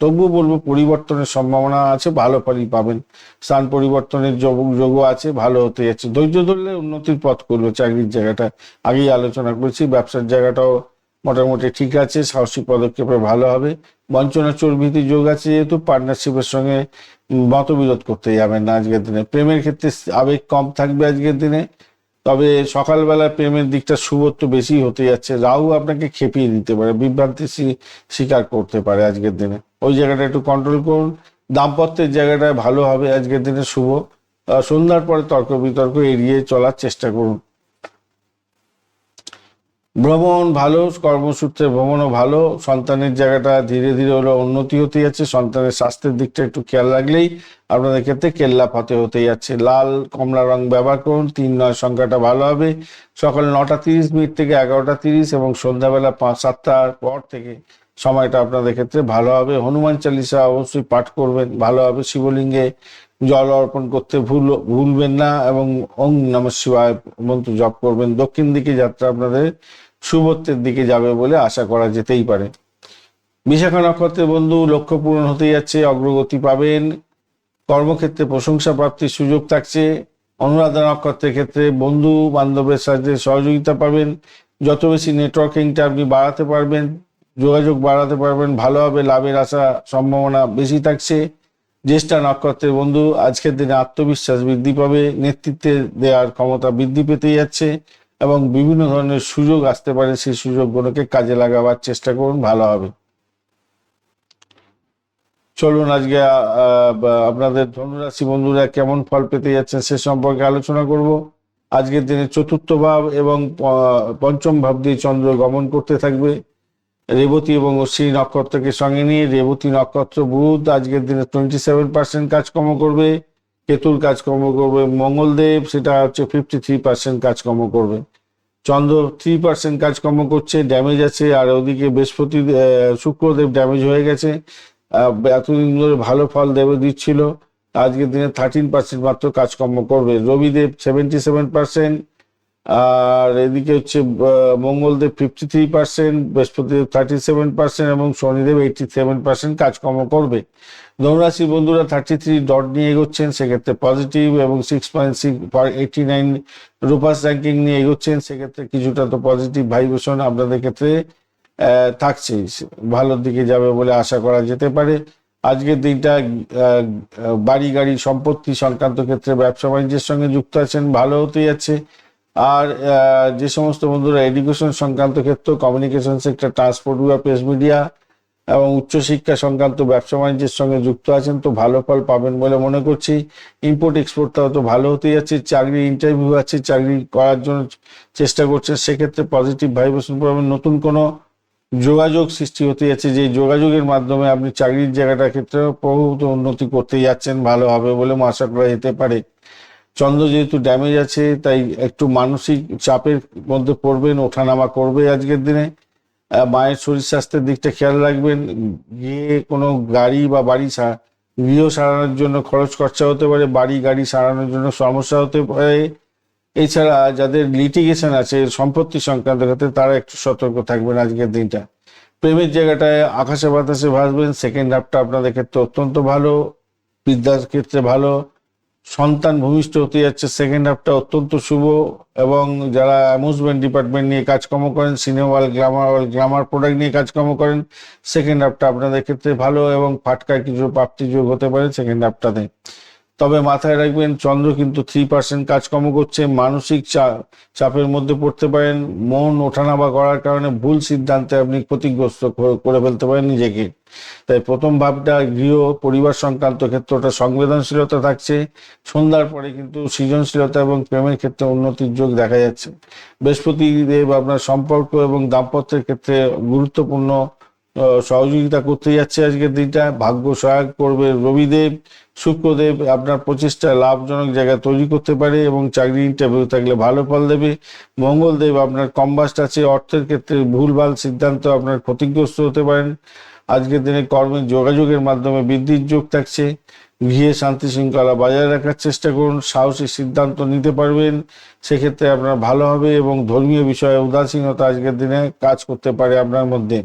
তবুও বলবো পরিবর্তনের সম্ভাবনা আছে, ভালো ফলই পাবেন। স্থান পরিবর্তনের যোগও আছে, ভালো হতে যাচ্ছে। ধৈর্য ধরলে উন্নতির পথ করবে চাকরির জায়গাটা, আগেই আলোচনা করেছি। ব্যবসার জায়গাটাও মোটামুটি ঠিক আছে, সাহসী পদক্ষেপে ভালো হবে। বঞ্চনা চোর ভীতি যোগ আছে, যেহেতু পার্টনারশিপের সঙ্গে মতবিরোধ করতে যাবেন না আজকের দিনে। প্রেমের ক্ষেত্রে আবেগ কম থাকবে আজকের দিনে, তবে সকালবেলা প্রেমের দিকটা শুভত্ব বেশি হতে যাচ্ছে। রাহু আপনাকে খেপিয়ে দিতে পারে, বিভ্রান্তি স্বীকার করতে পারে আজকের দিনে, ওই জায়গাটা একটু কন্ট্রোল করুন। দাম্পত্যের জায়গাটায় ভালো হবে আজকের দিনে, শুভ। সন্ধ্যার পরে তর্ক বিতর্ক এড়িয়ে চলার চেষ্টা করুন। ভ্রমণ ভালো, কর্মসূত্রে ভ্রমণও ভালো। সন্তানের জায়গাটা ধীরে ধীরে হলো উন্নতি হতে যাচ্ছে। সন্তানের স্বাস্থ্যের দিকটা একটু খেয়াল রাখলেই আপনাদের ক্ষেত্রে কেল্লা ফতে হতে যাচ্ছে। লাল কমলা রং ব্যবহার করুন, 3-9 সংখ্যাটা ভালো হবে। সকাল 9:30 থেকে 11:30 এবং সন্ধ্যাবেলা 5-7টার পর থেকে সময়টা আপনাদের ক্ষেত্রে ভালো হবে। হনুমান চালিসা অবশ্যই পাঠ করবেন, ভালো হবে। শিবলিঙ্গে জল অর্পণ করতে ভুলবেন না এবং ওং নমঃ শিবায় মন্ত্র জপ করবেন। দক্ষিণ দিকে যাত্রা আপনাদের শুভত্বের দিকে যাবে বলে আশা করা যেতেই পারে। বিশাখা নক্ষত্রের বন্ধু, লক্ষ্য পূরণ হতে যাচ্ছে, অগ্রগতি পাবেন। কর্মক্ষেত্রে প্রশংসা প্রাপ্তির সুযোগ থাকছে। অনুরাধা নক্ষত্রের ক্ষেত্রে বন্ধু বান্ধবের সাথে সহযোগিতা পাবেন। যত বেশি নেটওয়ার্কিংটা আপনি বাড়াতে পারবেন, যোগাযোগ বাড়াতে পারবেন, ভালো হবে। লাভের আশা সম্ভাবনা বেশি থাকছে। জ্যেষ্ঠা নক্ষত্রের বন্ধু, আজকের দিনে আত্মবিশ্বাস বৃদ্ধি পাবে, নেতৃত্বে দেওয়ার ক্ষমতা বৃদ্ধি পেতে যাচ্ছে এবং বিভিন্ন ধরনের সুযোগ আসতে পারে, সেই সুযোগগুলোকে কাজে লাগাবার চেষ্টা করুন, ভালো হবে। চলুন আজকে আপনাদের ধনুরাশি বন্ধুরা কেমন ফল পেতে যাচ্ছেন সে সম্পর্কে আলোচনা করব। আজকের দিনে চতুর্থ ভাব এবং পঞ্চম ভাব দিয়ে চন্দ্র গমন করতে থাকবে। রেবতী এবং অশ্বিনী নক্ষত্রকে সঙ্গে নিয়ে রেবতী নক্ষত্র বুধ আজকের দিনে 27% কাজকর্ম করবে। কেতুর কাজকর্ম করবে মঙ্গলদেব, সেটা হচ্ছে 53% কাজকর্ম করবে। চন্দ্র 3% কাজকর্ম করছে, ড্যামেজ আছে, আর ওদিকে বৃহস্পতি শুক্রদেব ড্যামেজ হয়ে গেছে। এতদিন ধরে ভালো ফল দিচ্ছিল, আজকের দিনে 13% মাত্র কাজকর্ম করবে। রবিদেব 77%, আর এদিকে হচ্ছে মঙ্গলদেব 53%, বৃহস্পতিদেব 37% এবং শনিদেব 87% কাজকর্ম করবে। ধনুরাশি বন্ধুরা 33 ডট নিয়ে এগোচ্ছেন, সেক্ষেত্রে পজিটিভ, এবং 6.89 রূপাস র্যাঙ্কিং নিয়ে এগোচ্ছেন, সেক্ষেত্রে কিছুটা তো পজিটিভ ভাইব্রেশন আপনাদের ক্ষেত্রে থাকছে, ভালোর দিকে যাবে বলে আশা করা যেতে পারে। আজকের দিনটা বাড়ি গাড়ি সম্পত্তি সংক্রান্ত ক্ষেত্রে ব্যবসা বাণিজ্যের সঙ্গে যুক্ত আছেন, ভালো হতে যাচ্ছে। আর যে সমস্ত বন্ধুরা এডুকেশন সংক্রান্ত ক্ষেত্র, কমিউনিকেশন সেক্টর, ট্রান্সপোর্ট বা প্রেস মিডিয়া এবং উচ্চশিক্ষা সংক্রান্ত ব্যবসা বাণিজ্যের সঙ্গে যুক্ত আছেন, তো ভালো ফল পাবেন বলে মনে করছি। ইম্পোর্ট এক্সপোর্টটাও তো ভালো হতে যাচ্ছে। চাকরি ইন্টারভিউ আছে, চাকরি করার জন্য চেষ্টা করছেন, সেক্ষেত্রে পজিটিভ ভাইব্রেশন পাবেন। নতুন কোনো যোগাযোগ সৃষ্টি হতে যাচ্ছে, যে যোগাযোগের মাধ্যমে আপনি চাকরির জায়গাটার ক্ষেত্রে প্রভূত উন্নতি করতে যাচ্ছেন, ভালো হবে বলে আশা করা যেতে পারে। চন্দ্র যেহেতু ড্যামেজ আছে, তাই একটু মানসিক চাপের মধ্যে পড়বেন, ওঠানামা করবে আজকের দিনে। মায়ের শরীর স্বাস্থ্যের দিকটা খেয়াল রাখবেন। গিয়ে কোনো গাড়ি বা গৃহ সারানোর জন্য খরচ খরচা হতে পারে, বাড়ি গাড়ি সারানোর জন্য সমস্যা হতে পারে। এছাড়া যাদের লিটিগেশন আছে সম্পত্তি সংক্রান্ত ক্ষেত্রে, তারা একটু সতর্ক থাকবেন আজকের দিনটা। প্রেমের জায়গাটায় আকাশে বাতাসে ভাসবেন, সেকেন্ড হাফটা আপনাদের ক্ষেত্রে অত্যন্ত ভালো, বিদ্যার ক্ষেত্রে ভালো, সন্তান ভূমিষ্ঠ হতে যাচ্ছে, সেকেন্ড হাফটা অত্যন্ত শুভ। এবং যারা অ্যামিউজমেন্ট ডিপার্টমেন্ট নিয়ে কাজকর্ম করেন, সিনেমা হল, গ্ল্যামার প্রোডাক্ট নিয়ে কাজকর্ম করেন, সেকেন্ড হাফটা আপনাদের ক্ষেত্রে ভালো, এবং ফাটকার কিছু প্রাপ্তিযোগ হতে পারে সেকেন্ড হাফটাতে। তবে মাথায় রাখবেন, চন্দ্র কিন্তু 3% কাজকর্ম করছে, মানসিক চাপের মধ্যে পড়তে পারেন, মন ওঠানামা করার কারণে ভুল সিদ্ধান্তে আপনি ক্ষতিগ্রস্ত করে ফেলতে পারেন নিজেকে। তাই প্রথম ভাবটা গৃহ পরিবার সংক্রান্ত ক্ষেত্রটা সংবেদনশীলতা থাকছে। সন্ধ্যার পরে কিন্তু সৃজনশীলতা এবং প্রেমের ক্ষেত্রে উন্নতির যোগ দেখা যাচ্ছে। বৃহস্পতি দেব আপনার সম্পর্ক এবং দাম্পত্যের ক্ষেত্রে গুরুত্বপূর্ণ সহযোগিতা করতে যাচ্ছে আজকের দিনটা। ভাগ্য সহায়ক করবে রবিদেব। শুক্রদেব আপনার প্রচেষ্টা লাভজনক জায়গা তৈরি করতে পারে, এবং চাকরি ইন্টারভিউ থাকলে ভালো ফল দেবে। মঙ্গলদেব আপনার কম্বাস্ট আছে, অর্থের ক্ষেত্রে ভুলভাল সিদ্ধান্ত আপনার ক্ষতিগ্রস্ত হতে পারেন। আজকের দিনে কর্মের যোগাযোগের মাধ্যমে বৃদ্ধির যোগ থাকছে। গৃহে শান্তি শৃঙ্খলা বজায় রাখার চেষ্টা করুন, সাহসী সিদ্ধান্ত নিতে পারবেন, সেক্ষেত্রে আপনার ভালো হবে। এবং ধর্মীয় বিষয়ে উদাসীনতা আজকের দিনে কাজ করতে পারে আপনার মধ্যে।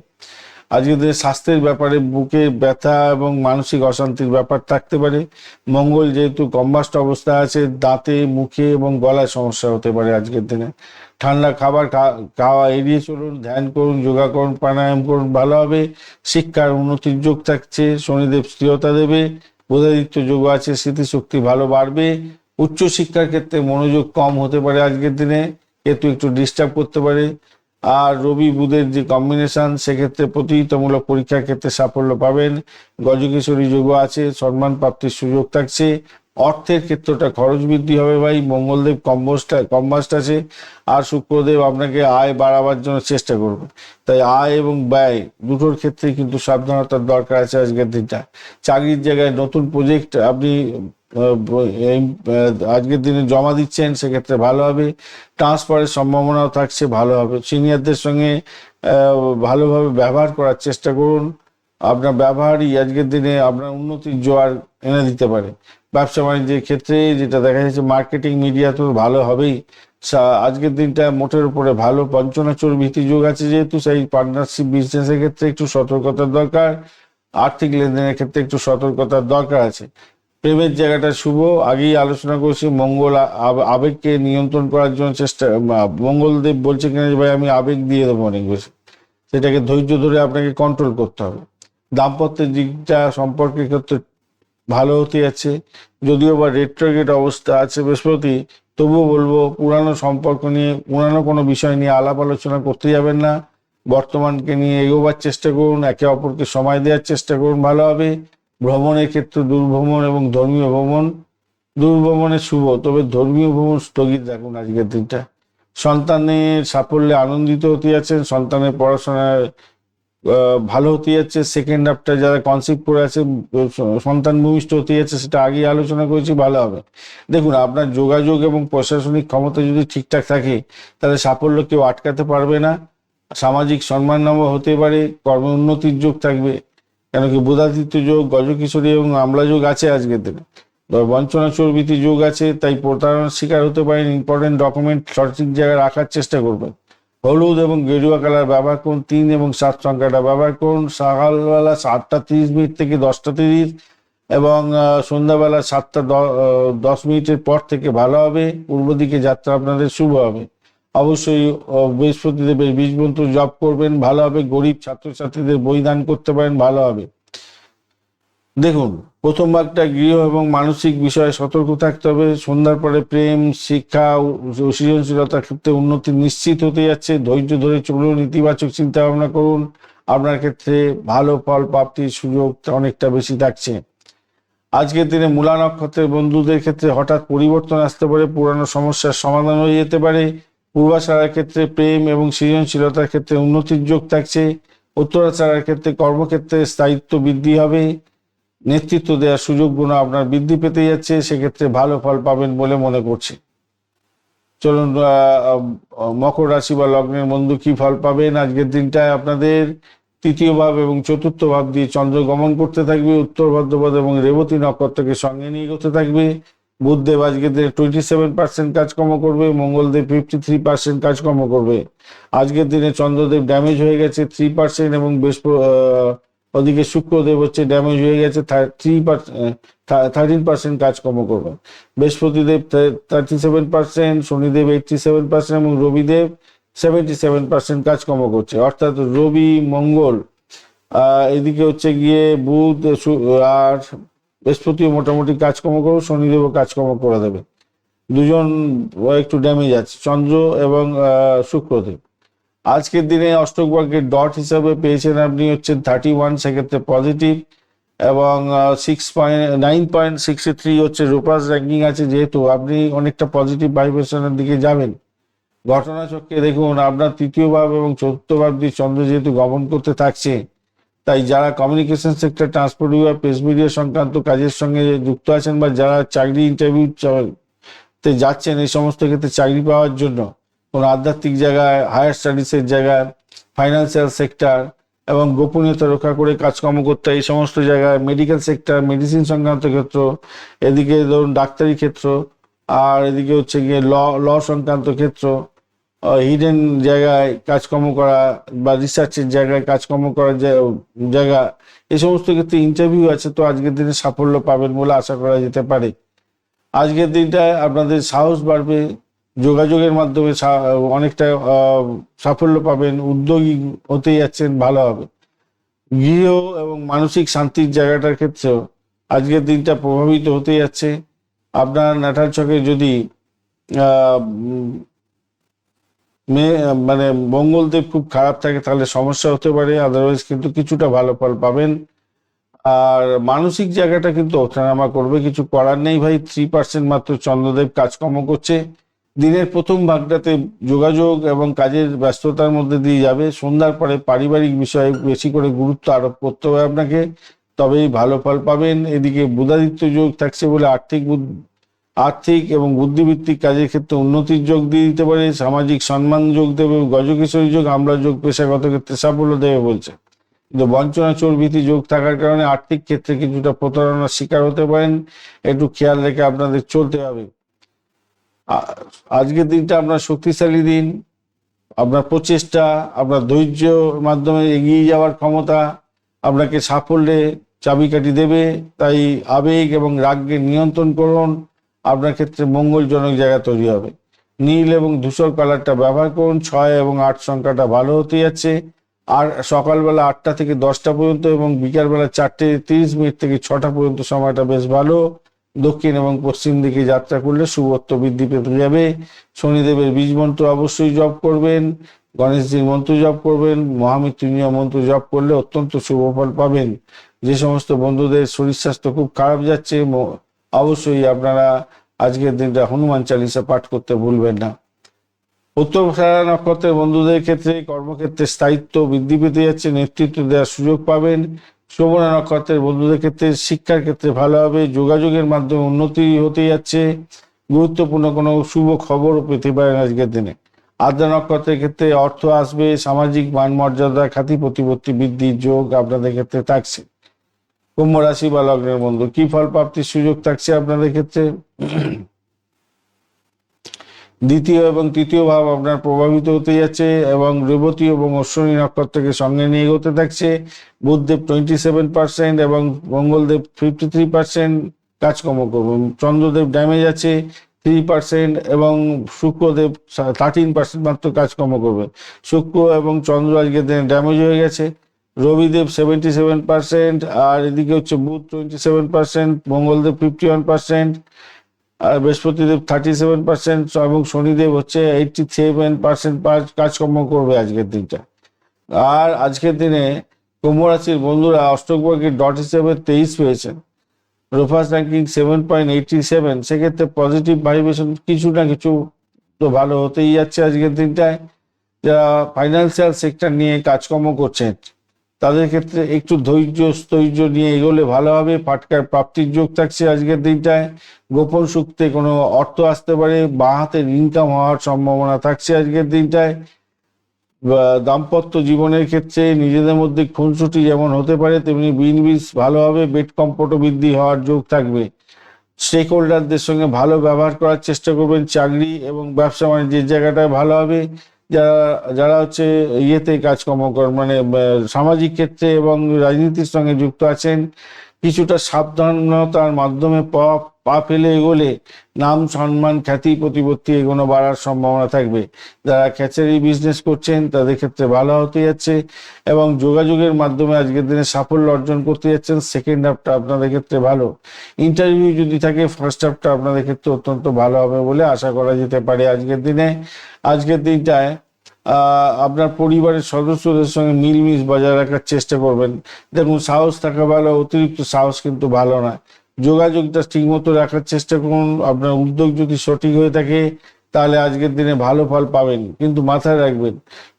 আজকের দিনে স্বাস্থ্যের ব্যাপারে বুকে ব্যথা এবং মানসিক অশান্তির ব্যাপার থাকতে পারে। মঙ্গল যেহেতু কম্বাস্ট অবস্থা আছে, দাঁতে, মুখে এবং গলায় সমস্যা হতে পারে আজকের দিনে। ঠান্ডা খাবার খাওয়া এড়িয়ে চলুন, ধ্যান করুন, যোগা করুন, প্রাণায়াম করুন, ভালো হবে। শিক্ষার উন্নতির যোগ থাকছে, শনিদেব স্থিরতা দেবে, বোধাদিত্য যোগ আছে, স্মৃতিশক্তি ভালো বাড়বে। উচ্চশিক্ষার ক্ষেত্রে মনোযোগ কম হতে পারে আজকের দিনে, একটু ডিস্টার্ব করতে পারে। আর রবি বুধের যে কম্বিনেশন, সেক্ষেত্রে প্রতিযোগিতামূলক পরীক্ষার ক্ষেত্রে সাফল্য পাবেন। গজকেশ্বরী যোগ আছে, সম্মান প্রাপ্তির সুযোগ থাকছে। অর্থের ক্ষেত্রটা খরচ বৃদ্ধি হবে ভাই। মঙ্গলদেব কম্বাস্ট আছে, আর শুক্রদেব আপনাকে আয় বাড়াবার জন্য চেষ্টা করবে। তাই আয় এবং ব্যয় দুটোর ক্ষেত্রে কিন্তু সাবধানতার দরকার আছে আজকের দিনটা। চাকরির জায়গায় নতুন প্রজেক্ট আপনি আজকের দিনে জমা দিচ্ছেন, সেক্ষেত্রে ভালো হবে। ট্রান্সফারের সম্ভাবনাও থাকছে, ভালো হবে। সিনিয়রদের সঙ্গে ভালোভাবে ব্যবহার করার চেষ্টা করুন, আপনার ব্যবহারই আজকের দিনে আপনার উন্নতির জোয়ার এনে দিতে পারে। ব্যবসা বাণিজ্যের ক্ষেত্রে যেটা দেখা যাচ্ছে, মার্কেটিং মিডিয়া তো ভালো হবেই। আজকের দিনটা মোটের উপরে ভালো। পঞ্চনাচর ভীতি যোগ আছে যেহেতু, সেই পার্টনারশিপ বিজনেসের ক্ষেত্রে একটু সতর্কতার দরকার। আর্থিক লেনদেনের ক্ষেত্রে একটু সতর্কতার দরকার আছে। প্রেমের জায়গাটা শুভ, আগেই আলোচনা করছি। মঙ্গল আবেগকে নিয়ন্ত্রণ করার জন্য মঙ্গলদেব বলছে কিনা যে ভাই আমি আবেগ দিয়ে দেবো অনেক বেশি, সেটাকে ধৈর্য ধরে আপনাকে কন্ট্রোল করতে হবে। দাম্পত্যের দিকটা সম্পর্কের ক্ষেত্রে ভালো হতে যাচ্ছে, যদিও বা রেট্রোগেট অবস্থা আছে বৃহস্পতি, তবুও বলবো পুরানো সম্পর্ক নিয়ে, পুরানো কোনো বিষয় নিয়ে আলাপ আলোচনা করতে যাবেন না। বর্তমানকে নিয়ে এগোবার চেষ্টা করুন, একে অপরকে সময় দেওয়ার চেষ্টা করুন, ভালো হবে। ভ্রমণের ক্ষেত্রে দূরভ্রমণ এবং ধর্মীয় ভ্রমণ, দূরভ্রমণের শুভ, তবে ধর্মীয় ভ্রমণ স্থগিত রাখুন আজকের দিনটা। সন্তানের সাফল্যে আনন্দিত হতে যাচ্ছেন, সন্তানের পড়াশোনায় ভালো হতে যাচ্ছে। সেকেন্ড হাফটা যারা কনসিভ করে আছে, সন্তান ভূমিষ্ঠ হতে যাচ্ছে, সেটা আগেই আলোচনা করেছি, ভালো হবে। দেখুন, আপনার যোগাযোগ এবং প্রশাসনিক ক্ষমতা যদি ঠিকঠাক থাকে তাহলে সাফল্য কেউ আটকাতে পারবে না। সামাজিক সম্মাননামা হতে পারে, কর্ম উন্নতির যোগ থাকবে, কেন কি বুধাদিত্য যোগ, গজকিশোরী এবং আমলা যোগ আছে আজকের দিনে। বঞ্চনা চর্বিতি যোগ আছে, তাই প্রতারণার শিকার হতে পারেন। ইম্পর্টেন্ট ডকুমেন্ট সঠিক জায়গায় রাখার চেষ্টা করবেন। হলুদ এবং গেরুয়া কালার ব্যবহার করুন। 3 এবং 7 সংখ্যাটা ব্যবহার করুন। সকালবেলা 7:30 থেকে 10:30 এবং সন্ধ্যাবেলা 7:10 পর থেকে ভালো হবে। পূর্ব দিকে যাত্রা আপনাদের শুভ হবে। অবশ্যই বৃহস্পতি দেবের বীজ মন্ত্র জপ করবেন, ভালো হবে। গরিব ছাত্রছাত্রীদের বই দান করতে পারেন, ভালো হবে। দেখুন, প্রথম ভাগটা গৃহ এবং মানসিক বিষয়ে সতর্ক থাকতে হবে। সন্ধ্যার পরে প্রেম, শিক্ষা ও সৃজনশীলতার ক্ষেত্রে উন্নতি নিশ্চিত হতে যাচ্ছে। ধৈর্য ধরে চলুন, ইতিবাচক চিন্তা ভাবনা করুন, আপনার ক্ষেত্রে ভালো ফল প্রাপ্তির সুযোগ অনেকটা বেশি থাকছে। আজকের দিনে মূলা নক্ষত্রের বন্ধুদের ক্ষেত্রে হঠাৎ পরিবর্তন আসতে পারে, পুরানো সমস্যার সমাধান হয়ে যেতে পারে। পূর্বাষাঢ়ার ক্ষেত্রে প্রেম এবং সৃজনশীলতার ক্ষেত্রে উন্নতির যোগ থাকছে। উত্তরাষাঢ়ার ক্ষেত্রে কর্মক্ষেত্রে স্থায়িত্ব বৃদ্ধি হবে। নেতৃত্ব দেওয়ার সুযোগ গুণ আপনার বৃদ্ধি পেতে যাচ্ছে, সেক্ষেত্রে ভালো ফল পাবেন বলে মনে করছে। চলুন, মকর রাশি বা লগ্নের বন্ধু কি ফল পাবেন আজকের দিনটায়। আপনাদের তৃতীয় ভাব এবং চতুর্থ ভাব দিয়ে চন্দ্র গমন করতে থাকবে। উত্তর ভাদ্রপদ এবং রেবতী নক্ষত্রকে সঙ্গে নিয়ে এগোতে থাকবে। বুধদেব আজকের দিনে 27% কাজকর্ম করবে। মঙ্গলদেব 53% কাজকর্ম করবে। আজকের দিনে চন্দ্রদেব ড্যামেজ হয়ে গেছে 3% এবং ওদিকে শুক্রদেব হচ্ছে ড্যামেজ হয়ে গেছে 13% কাজকর্ম করবে। বৃহস্পতিদেব 37%, শনিদেব 87% এবং রবিদেব 77% কাজকর্ম করছে। অর্থাৎ রবি, মঙ্গল, এদিকে হচ্ছে গিয়ে বুধ আর বৃহস্পতিও মোটামুটি কাজকর্ম করবে, শনিদেবও কাজকর্ম করে দেবে। দুজন একটু ড্যামেজ আছে, চন্দ্র এবং শুক্রদেব। আজকের দিনে অষ্টক ভাগ্যের ডট হিসাবে পেয়েছেন আপনি হচ্ছেন 31, সেক্ষেত্রে পজিটিভ, এবং 9.63 হচ্ছে রূপাস র্যাঙ্কিং আছে, যেহেতু আপনি অনেকটা পজিটিভ ভাইব্রেশনের দিকে যাবেন। ঘটনাচক্রে দেখুন, আপনার তৃতীয় ভাব এবং চতুর্থ ভাব দিয়ে চন্দ্র যেহেতু গমন করতে থাকছে, তাই যারা কমিউনিকেশন সেক্টর, ট্রান্সপোর্ট বিভাগ, প্রেস মিডিয়া সংক্রান্ত কাজের সঙ্গে যুক্ত আছেন বা যারা চাকরি ইন্টারভিউতে যাচ্ছেন, এই সমস্ত ক্ষেত্রে চাকরি পাওয়ার জন্য কোনো আধ্যাত্মিক জায়গায়, হায়ার স্টাডিজের জায়গায়, ফাইন্যান্সিয়াল সেক্টর এবং গোপনীয়তা রক্ষা করে কাজকর্ম করতে, এই সমস্ত জায়গায়, মেডিকেল সেক্টর, মেডিসিন সংক্রান্ত ক্ষেত্র, এদিকে ধরুন ডাক্তারি ক্ষেত্র, আর এদিকে হচ্ছে গিয়ে ল সংক্রান্ত ক্ষেত্র, হিডেন জায়গায় কাজকর্ম করা বা রিসার্চের জায়গায় কাজকর্ম করার জায়গা, এই সমস্ত ক্ষেত্রে ইন্টারভিউ আছে। তো আজকের দিনে সাফল্য পাবেন বলে আশা করা যেতে পারে। আজকের দিনটায় আপনাদের সাহস বাড়বে, যোগাযোগের মাধ্যমে অনেকটা সাফল্য পাবেন, উদ্যোগী হতে যাচ্ছেন, ভালো হবে। গৃহ এবং মানসিক শান্তির জায়গাটার ক্ষেত্রেও আজকের দিনটা প্রভাবিত হতে যাচ্ছে। আপনার নাটাল ছকে যদি মানে মঙ্গলদেব খুব খারাপ থাকে তাহলে সমস্যা হতে পারে, আদারওয়াইজ কিন্তু কিছুটা ভালো ফল পাবেন। আর মানসিক জায়গাটা কিন্তু ওঠানামা করবে, কিছু করার নেই ভাই। 3% মাত্র চন্দ্রদেব কাজকর্ম করছে। দিনের প্রথম ভাগটাতে যোগাযোগ এবং কাজের ব্যস্ততার মধ্যে দিয়ে যাবে। সন্ধ্যার পরে পারিবারিক বিষয়ে বেশি করে গুরুত্ব আরোপ করতে হবে আপনাকে, তবেই ভালো ফল পাবেন। এদিকে বুধাদিত্য যোগ থাকছে বলে আর্থিক এবং বুদ্ধিভিত্তিক কাজের ক্ষেত্রে উন্নতির যোগ দিয়ে দিতে পারে। সামাজিক সম্মান যোগ দেবে। গজকিশোরী যোগ, আমলা যোগ পেশাগত ক্ষেত্রে সাফল্য দেবে বলছে। কিন্তু বঞ্চনা চর্বিতি যোগ থাকার কারণে আর্থিক ক্ষেত্রে কিছুটা প্রতারণার শিকার হতে পারেন, একটু খেয়াল রেখে আপনাদের চলতে হবে। আজকের দিনটা আপনার শক্তিশালী দিন। আপনার প্রচেষ্টা, আপনার ধৈর্যের মাধ্যমে এগিয়ে যাওয়ার ক্ষমতা আপনাকে সাফল্যে চাবিকাঠি দেবে। তাই আবেগ এবং রাগকে নিয়ন্ত্রণ করুন, আপনার ক্ষেত্রে মঙ্গলজনক জায়গা তৈরি হবে। নীল এবং ধূসর কালারটা ব্যবহার করুন। 6 এবং 8 সংখ্যাটা ভালো হতে যাচ্ছে। আর সকালবেলা 8টা থেকে 10টা পর্যন্ত এবং বিকালবেলা 4:30 থেকে 6টা পর্যন্ত সময়টা বেশ ভালো। দক্ষিণ এবং পশ্চিম দিকে যাত্রা করলে শুভত্ব বৃদ্ধি পেতে যাবে। শনিদেবের বীজ মন্ত্র অবশ্যই জপ করবেন, গণেশজির মন্ত্র জপ করবেন, মহামৃত্যুঞ্জয় মন্ত্র জপ করলে অত্যন্ত শুভ ফল পাবেন। যে সমস্ত বন্ধুদের শরীর স্বাস্থ্য খুব খারাপ যাচ্ছে, অবশ্যই আপনারা আজকের দিনটা হনুমান চালিসা পাঠ করতে ভুলবেন না। উত্তরছাড়া নক্ষত্রের বন্ধুদের ক্ষেত্রে কর্মক্ষেত্রে স্থায়িত্ব বৃদ্ধি পেতে যাচ্ছে, নেতৃত্ব দেওয়ার সুযোগ পাবেন। শ্রবণা নক্ষত্রের বন্ধুদের ক্ষেত্রে শিক্ষার ক্ষেত্রে ভালো হবে, যোগাযোগের মাধ্যমে উন্নতি হতে যাচ্ছে, গুরুত্বপূর্ণ কোনো শুভ খবরও পেতে পারেন আজকের দিনে। আদ্রা নক্ষত্রের ক্ষেত্রে অর্থ আসবে, সামাজিক মান মর্যাদা খ্যাতি প্রতিপত্তি বৃদ্ধির যোগ আপনাদের ক্ষেত্রে থাকছে। কুম্ভ রাশি বা লগ্নের বন্ধু, কি ফল প্রাপ্তির সুযোগ থাকছে আপনাদের ক্ষেত্রে? দ্বিতীয় এবং তৃতীয় ভাব আপনার প্রভাবিত হতে যাচ্ছে এবং রেবতী এবং অশ্বিনী নক্ষত্রকে সঙ্গে নিয়ে এগোতে থাকছে। বুধদেব 27% এবং মঙ্গলদেব 53% কাজকর্ম করবেন। চন্দ্রদেব ড্যামেজ আছে 3% এবং শুক্রদেব 13% মাত্র কাজকর্ম করবে। শুক্র এবং চন্দ্র আজকের দিনে ড্যামেজ হয়ে গেছে। রবিদেব 77% আর এদিকে হচ্ছে বুধ 27%, মঙ্গলদেব 51%, আর বৃহস্পতিদেব 37% এবং শনিদেব হচ্ছে 87% কাজকর্ম করবে আজকের দিনটা। আর আজকের দিনে কুম্ভ রাশির বন্ধুরা অষ্টক বর্গের ডট হিসেবে 23 পেয়েছেন, রোফাস র্যাঙ্কিং 7.87, সেক্ষেত্রে পজিটিভ ভাইব্রেশন কিছু না কিছু তো ভালো হতেই যাচ্ছে আজকের দিনটায়। যারা ফাইন্যান্সিয়াল সেক্টর নিয়ে কাজকর্ম করছেন তাদের ক্ষেত্রে একটু স্থৈর্য নিয়ে এগোলে ভালো হবে। ফাটকার প্রাপ্তির যোগ থাকছে আজকের দিনটায়। গোপন সূত্রে কোনো অর্থ আসতে পারে, বাঁ হাতের ইনকাম হওয়ার সম্ভাবনা থাকছে আজকের দিনটায়। দাম্পত্য জীবনের ক্ষেত্রে নিজেদের মধ্যে খুনসুটি যেমন হতে পারে তেমনি বিনবিস ভালো হবে, বেড কম্ফোর্ট বৃদ্ধি হওয়ার যোগ থাকবে। স্টেক হোল্ডারদের সঙ্গে ভালো ব্যবহার করার চেষ্টা করবেন। চাকরি এবং ব্যবসা বাণিজ্যের জায়গাটায় ভালো হবে। যারা যারা হচ্ছে ইয়েতে কাজকর্ম করেন মানে সামাজিক ক্ষেত্রে এবং রাজনীতির সঙ্গে যুক্ত আছেন, কিছুটা সাবধানতার মাধ্যমে পা ফেলে এগোলে নাম সম্মান খ্যাতি প্রতিপত্তি এগুলো বাড়ার সম্ভাবনা থাকবে। যারা ক্যাচারি বিজনেস করছেন তাদের ক্ষেত্রে ভালো হতে যাচ্ছে এবং যোগাযোগের মাধ্যমে আজকের দিনে সাফল্য অর্জন করতে যাচ্ছেন। সেকেন্ড হাফটা আপনাদের ক্ষেত্রে ভালো। ইন্টারভিউ যদি থাকে ফার্স্ট হাফটা আপনাদের ক্ষেত্রে অত্যন্ত ভালো হবে বলে আশা করা যেতে পারে আজকের দিনে। আজকের দিনটায় আপনার পরিবারের সদস্যদের সঙ্গে মিলমিশ বজায় রাখার চেষ্টা করবেন। দেখুন, সাহস থাকা ভালো, অতিরিক্ত সাহস কিন্তু ভালো না। যোগাযোগটা ঠিকমতো রাখার চেষ্টা করুন। আপনার উদ্যোগ যদি সঠিক হয়ে থাকে তাহলে আজকের দিনে ভালো ফল পাবেন, কিন্তু মাথায় রাখবেন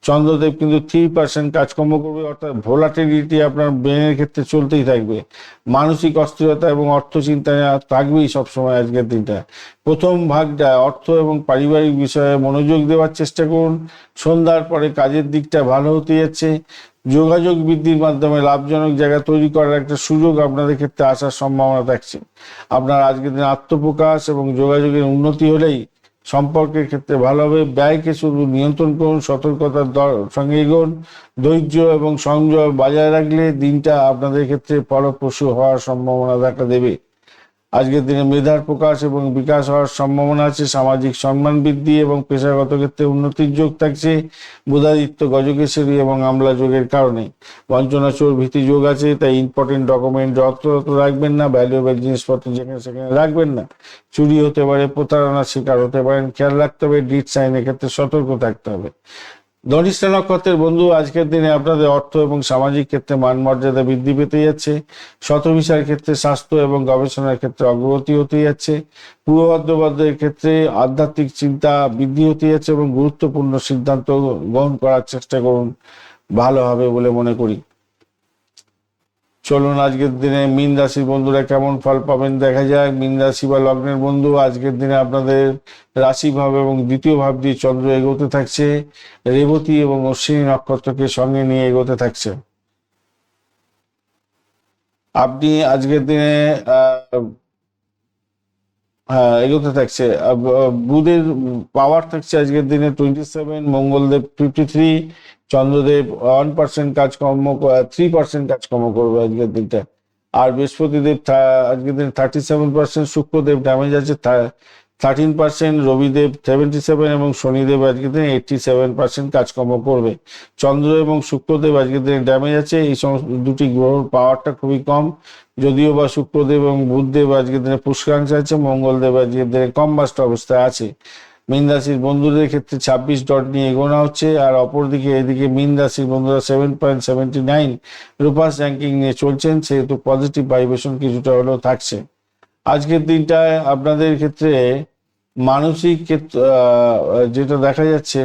চন্দ্রদেব কিন্তু 3% কাজকর্ম করবে, অর্থাৎ ভোলাটিলিটি আপনার ব্রেনের ক্ষেত্রে চলতেই থাকবে। মানসিক অস্থিরতা এবং অর্থ চিন্তা থাকবেই সবসময় আজকের দিনটা। প্রথম ভাগটা অর্থ এবং পারিবারিক বিষয়ে মনোযোগ দেওয়ার চেষ্টা করুন। সন্ধ্যার পরে কাজের দিকটা ভালো হতে যাচ্ছে। যোগাযোগ বৃদ্ধির মাধ্যমে লাভজনক জায়গা তৈরি করার একটা সুযোগ আপনাদের ক্ষেত্রে আসার সম্ভাবনা থাকছে। আপনার আজকের দিনে আত্মপ্রকাশ এবং যোগাযোগের উন্নতি হলেই সম্পর্কের ক্ষেত্রে ভালো হবে। ব্যয়কে শুধু নিয়ন্ত্রণ করুন, সতর্কতার সঙ্গে এগোন। ধৈর্য এবং সংযম বজায় রাখলে দিনটা আপনাদের ক্ষেত্রে ফলপ্রসূ হওয়ার সম্ভাবনা দেখা দেবে। আজকের দিনে মেধার প্রকাশ এবং বিকাশ হওয়ার সম্ভাবনা আছে। সামাজিক সম্মান বৃদ্ধি এবং পেশাগত ক্ষেত্রে উন্নতির যোগ থাকছে। বুধাদিত্য গজকেশরী এবং আমলা যোগের কারণে বঞ্চনা চোর ভীতি যোগ আছে, তাই ইম্পর্টেন্ট ডকুমেন্ট যত্র রাখবেন না, ভ্যালুয়েবল জিনিসপত্র যেখানে সেখানে রাখবেন না। চুরি হতে পারে, প্রতারণার শিকার হতে পারেন, খেয়াল রাখতে হবে। ডিট সাইনের ক্ষেত্রে সতর্ক থাকতে হবে। ধনিষ্ঠা নক্ষত্রের বন্ধু, আজকের দিনে আপনাদের অর্থ এবং সামাজিক ক্ষেত্রে মান মর্যাদা বৃদ্ধি পেতে যাচ্ছে। শতভিসার ক্ষেত্রে স্বাস্থ্য এবং গবেষণার ক্ষেত্রে অগ্রগতি হতে যাচ্ছে। পূর্ব ভদ্রপদের ক্ষেত্রে আধ্যাত্মিক চিন্তা বৃদ্ধি হতে যাচ্ছে এবং গুরুত্বপূর্ণ সিদ্ধান্ত গ্রহণ করার চেষ্টা করুন, ভালো হবে বলে মনে করি। চলুন আজকের দিনে মীন রাশির বন্ধুরা কেমন ফল পাবেন দেখা যায়। মীন রাশি বা লগ্নের বন্ধু, আজকের দিনে আপনাদের রাশি ভাব এবং দ্বিতীয় ভাব দিয়ে চন্দ্র এগোতে থাকছে। রেবতী এবং অশ্বিনী নক্ষত্রকে সঙ্গে নিয়ে এগোতে থাকছে। আপনি আজকের দিনে এগোতে থাকছে। বুধের পাওয়ার থাকছে আজকের দিনে 27, মঙ্গলদেব 53, চন্দ্রদেব 1% কাজকর্ম 3% কাজকর্ম করবে আজকের দিনটা। আর বৃহস্পতিদেব আজকের দিনে 37%, শুক্রদেব ড্যামেজ আছে 13%, রবিদেব 77 এবং শনিদেব আজকের দিনে 87% কাজকর্ম করবে। চন্দ্র এবং শুক্রদেব আজকের দিনে ড্যামেজ আছে। এই সমস্ত দুটি গ্রহর পাওয়ারটা খুবই কম, যদিও বা শুক্রদেব এবং বুধদেব আজকের দিনে পুষ্করাংশে আছে, মঙ্গলদেব আজকের দিনে কম্বাস্ট অবস্থায় আছে। মীন রাশির বন্ধুদের ক্ষেত্রে 26 ডট নিয়ে এগোনো হচ্ছে। আর অপরদিকে এদিকে মীন রাশির বন্ধুরা 7.79 রূপাস র্যাঙ্কিং নিয়ে চলছেন, সেহেতু পজিটিভ ভাইব্রেশন কিছুটা হলেও থাকছে। আজকের দিনটায় আপনাদের ক্ষেত্রে মানসিক ক্ষেত্র যেটা দেখা যাচ্ছে,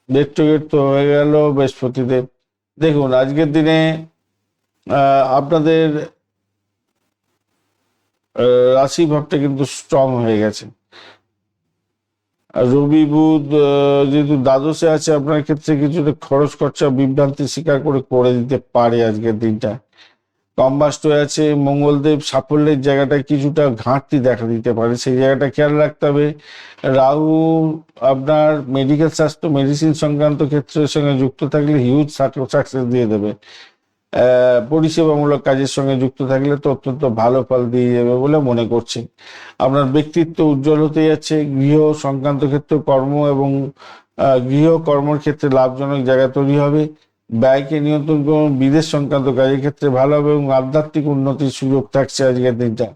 রেট্রোগেট তো হয়ে গেল বৃহস্পতিদেব। দেখুন আজকের দিনে আপনাদের রাশি ভাবটা কিন্তু স্ট্রং হয়ে গেছে। আর রবি বুধ যেহেতু দ্বাদশে আছে, আপনার ক্ষেত্রে কিছুটা খরচ খরচা বিভ্রান্তি স্বীকার করে দিতে পারে আজকের দিনটা। কম্বাস্ট হয়ে আছে, মঙ্গলদেব সাফল্যের জায়গাটায় কিছুটা ঘাটতি দেখা দিতে পারে, সেই জায়গাটা খেয়াল রাখতে হবে। রাহু আপনার মেডিকেল স্বাস্থ্য মেডিসিন সংক্রান্ত ক্ষেত্রের সঙ্গে যুক্ত থাকলে হিউজ সাকসেস দিয়ে দেবে। পরিষেবামূলক কাজের সঙ্গে যুক্ত থাকলে তো অত্যন্ত ভালো ফল দিয়ে যাবে বলে মনে করছি। আপনার ব্যক্তিত্ব উজ্জ্বল হতে যাচ্ছে। গৃহ সংক্রান্ত ক্ষেত্রে কর্ম এবং গৃহ কর্মের ক্ষেত্রে লাভজনক জায়গা তৈরি হবে। ব্যয়কে নিয়ন্ত্রণ করুন। বিদেশ সংক্রান্ত কাজের ক্ষেত্রে ভালো হবে এবং আধ্যাত্মিক উন্নতির সুযোগ থাকছে আজকের দিনটা।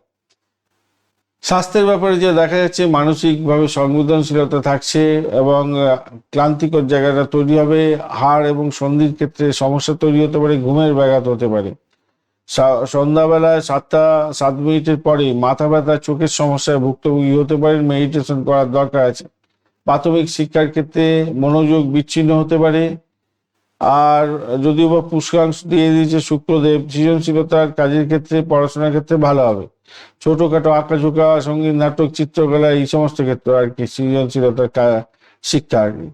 স্বাস্থ্যের ব্যাপারে যে দেখা যাচ্ছে, মানসিকভাবে সংবেদনশীলতা থাকছে এবং ক্লান্তিকর জায়গাটা তৈরি হবে। হাড় এবং সন্ধির ক্ষেত্রে সমস্যা তৈরি হতে পারে, ঘুমের ব্যাঘাত হতে পারে। সন্ধ্যাবেলায় 7:07 পরে মাথা ব্যথা চোখের সমস্যায় ভুক্তভোগী হতে পারেন, মেডিটেশন করার দরকার আছে। প্রাথমিক শিক্ষার ক্ষেত্রে মনোযোগ বিচ্ছিন্ন হতে পারে। আর যদিও বা পুষ্কাংশ দিয়ে দিয়েছে শুক্রদেব, সৃজনশীলতার কাজের ক্ষেত্রে পড়াশোনার ক্ষেত্রে ভালো হবে। ছোটখাটো আঁকাঝোঁকা, সঙ্গীত, নাটক, চিত্রকলা এই সমস্ত ক্ষেত্রে আর কি সৃজনশীলতার শিক্ষা আর কি।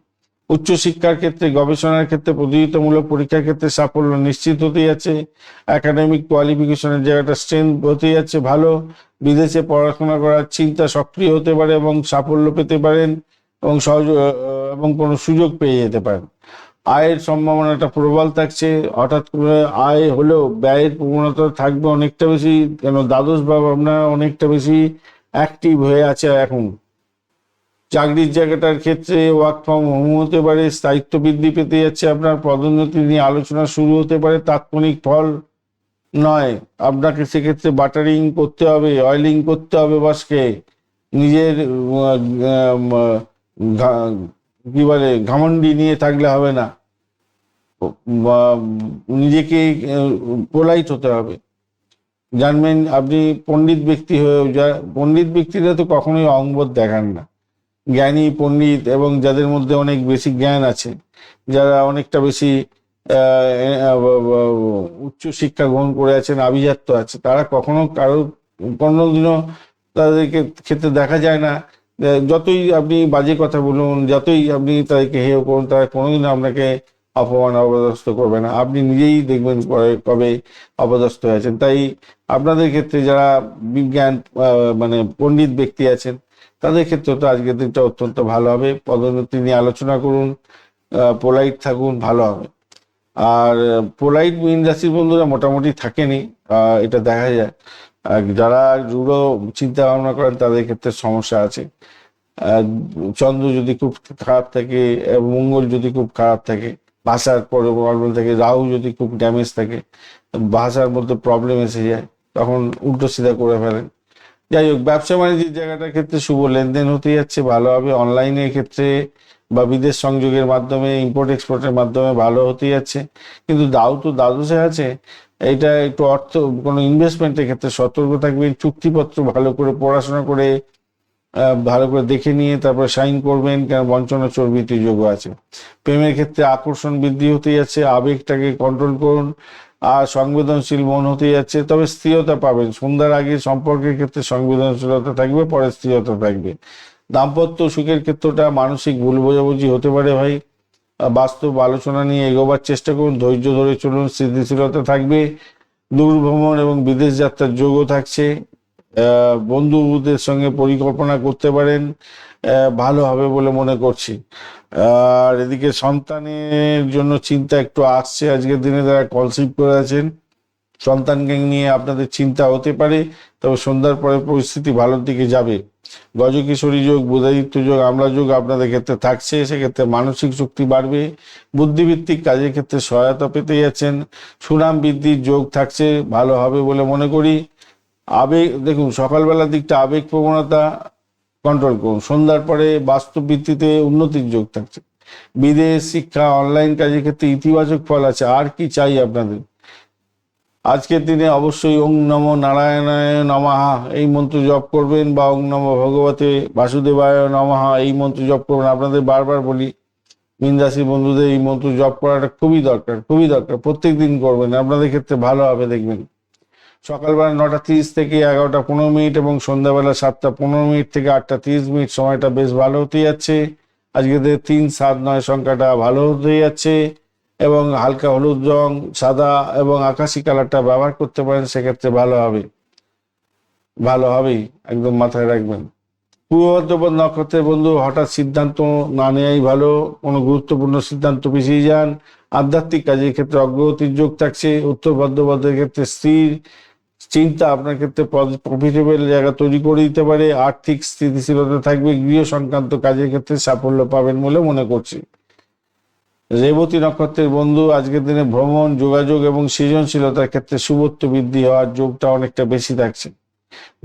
উচ্চশিক্ষার ক্ষেত্রে, গবেষণার ক্ষেত্রে, প্রতিযোগিতামূলক পরীক্ষার ক্ষেত্রে সাফল্য নিশ্চিত হতে যাচ্ছে। একাডেমিক কোয়ালিফিকেশনের জায়গাটা স্ট্রেংথ হতে যাচ্ছে ভালো। বিদেশে পড়াশোনা করার চিন্তা সক্রিয় হতে পারে এবং সাফল্য পেতে পারেন এবং এবং কোনো সুযোগ পেয়ে যেতে পারেন। আয়ের সম্ভাবনাটা প্রবল থাকছে। হঠাৎ করে আয় হলেও ব্যয়ের প্রবণতা থাকবে অনেকটা বেশি, কেন দ্বাদশ ভাব আপনার অনেকটা বেশি অ্যাক্টিভ হয়ে আছে এখন। চাকরির জায়গাটার ক্ষেত্রে ওয়ার্ক ফ্রম হোম হতে পারে, স্থায়িত্ব বৃদ্ধি পেতে যাচ্ছে, আপনার পদোন্নতি নিয়ে আলোচনা শুরু হতে পারে, তাৎক্ষণিক ফল নয়। আপনাকে সেক্ষেত্রে বাটারিং করতে হবে, অয়েলিং করতে হবে বাসকে। নিজের কি বলে ঘমন্ডি নিয়ে থাকলে হবে না, নিজেকে পোলাইট হতে হবে। জানবেন আপনি পণ্ডিত ব্যক্তি হয়েও পণ্ডিত ব্যক্তিরা তো কখনোই অহংবোধ দেখান না। জ্ঞানী পণ্ডিত এবং যাদের মধ্যে অনেক বেশি জ্ঞান আছে, যারা অনেকটা বেশি উচ্চ শিক্ষা গ্রহণ করে আছেন, আভিজাত্য আছে, তারা কখনো কোনোদিনও তাদেরকে ক্ষেত্রে দেখা যায় না। যতই আপনি বাজে কথা বলুন, যতই আপনি তাদেরকে হেয় করুন, তারা কোনোদিনও আপনাকে অপমান অপদস্থ করবে না। আপনি নিজেই দেখবেন কবে অপদস্থ হয়েছেন। তাই আপনাদের ক্ষেত্রে যারা বিজ্ঞান মানে পণ্ডিত ব্যক্তি আছেন, তাদের ক্ষেত্রে তো আজকের দিনটা অত্যন্ত ভালো হবে। পদোন্নতি নিয়ে আলোচনা করুন, পোলাইট থাকুন, ভালো হবে। আর পোলাইট মীন রাশির বন্ধুরা মোটামুটি থাকেনি, এটা দেখা যায়। যারা রূঢ় চিন্তা ভাবনা করেন তাদের ক্ষেত্রে সমস্যা আছে। চন্দ্র যদি খুব খারাপ থাকে, মঙ্গল যদি খুব খারাপ থাকে, ভাষার প্রবলেম থাকে, রাহু যদি খুব ড্যামেজ থাকে, ভাষার মধ্যে প্রবলেম এসে যায়, তখন উল্টো সিধা করে ফেলেন। যাই হোক, ব্যবসা বাণিজ্যের জায়গাটার ক্ষেত্রে শুভ লেনদেন হতে যাচ্ছে, ভালো হবে। অনলাইনের ক্ষেত্রে বা বিদেশ সংযোগের মাধ্যমে, ইম্পোর্ট এক্সপোর্টের মাধ্যমে ভালো হতে যাচ্ছে। কিন্তু দাও তো দ্বাদশে আছে, এটা একটু কোনো ইনভেস্টমেন্টের ক্ষেত্রে সতর্ক থাকবেন। চুক্তিপত্র ভালো করে পড়াশোনা করে ভালো করে দেখে নিয়ে তারপর সাইন করবেন, কারণ বঞ্চনা চর্বিত যোগ আছে। প্রেমের ক্ষেত্রে আকর্ষণ বৃদ্ধি হতে যাচ্ছে, আবেগটাকে কন্ট্রোল করুন। আর সংবেদনশীল মন হতে যাচ্ছে, তবে স্থিরতা পাবেন। সন্ধ্যার আগে সম্পর্কের ক্ষেত্রে সংবেদনশীলতা থাকবে, পরে স্থিরতা থাকবে। দাম্পত্য সুখের ক্ষেত্রটা মানসিক ভুল বোঝাবুঝি হতে পারে ভাই। বাস্তব আলোচনা নিয়ে এগোবার চেষ্টা করুন, ধৈর্য ধরে চলুন, স্থিতিশীলতা থাকবে। দূর ভ্রমণ এবং বিদেশ যাত্রার যোগও থাকছে। বন্ধুদের সঙ্গে পরিকল্পনা করতে পারেন, ভালো হবে বলে মনে করছি। আর এদিকে সন্তানের জন্য চিন্তা একটু আসছে আজকের দিনে, যারা কনসিভ করে আছেন, সন্তানকে নিয়ে আপনাদের চিন্তা হতে পারে, তবে সন্ধ্যার পরে পরিস্থিতি ভালোর দিকে যাবে। গজকিশোরী যোগ, বুধাদিত্য যোগ, আমলা যোগ আপনাদের ক্ষেত্রে থাকছে, সেক্ষেত্রে মানসিক শক্তি বাড়বে। বুদ্ধিভিত্তিক কাজের ক্ষেত্রে সহায়তা পেতে যাচ্ছেন। সুনাম বৃদ্ধির যোগ থাকছে, ভালো হবে বলে মনে করি। আবেগ দেখুন, সকালবেলার দিকটা আবেগ প্রবণতা কন্ট্রোল করুন। সন্ধ্যার পরে বাস্তব ভিত্তিতে উন্নতির যোগ থাকছে। বিদেশ শিক্ষা, অনলাইন কাজের ক্ষেত্রে ইতিবাচক ফল আছে। আর কি চাই আপনাদের? আজকের দিনে অবশ্যই ওং নমো নারায়ণায় নমঃ এই মন্ত্র জপ করবেন, বা ওং নমো ভগবতে বাসুদেবায় নমঃ এই মন্ত্র জপ করবেন। আপনাদের বারবার বলি, মীন রাশি বন্ধুদের এই মন্ত্র জপ করাটা খুবই দরকার, খুবই দরকার। প্রত্যেক দিন করবেন, আপনাদের ক্ষেত্রে ভালো হবে দেখবেন। সকালবেলা 9:30 থেকে 11:15 এবং সন্ধ্যাবেলা 7:15 থেকে 8:30 সময়টা বেশ ভালো হতে যাচ্ছে। আজকে 3, 7, 9 সংখ্যাটা ভালো হতে যাচ্ছে, এবং হালকা হলুদ রং, সাদা এবং আকাশি কালারটা ব্যবহার করতে পারেন, সেক্ষেত্রে ভালো হবে, ভালো হবেই, একদম মাথায় রাখবেন। পূর্ব ভাদ্রপদ নক্ষত্রের বন্ধু হঠাৎ সিদ্ধান্ত না নেওয়াই ভালো। কোনো গুরুত্বপূর্ণ সিদ্ধান্ত পিছিয়ে যান। আধ্যাত্মিক কাজের ক্ষেত্রে অগ্রগতির যোগ থাকছে। উত্তর ভাদ্রপদের ক্ষেত্রে স্থির চিন্তা আপনার ক্ষেত্রে প্রফিটেবল জায়গা তৈরি করে দিতে পারে। আর্থিক স্থিতিশীলতা থাকবে। গৃহ সংক্রান্ত কাজের ক্ষেত্রে সাফল্য পাবেন বলে মনে করছি। রেবতী নক্ষত্রের বন্ধু আজকের দিনে ভ্রমণ, যোগাযোগ এবং সৃজনশীলতার ক্ষেত্রে শুভত্ব বৃদ্ধি হওয়ার যোগটা অনেকটা বেশি থাকছে।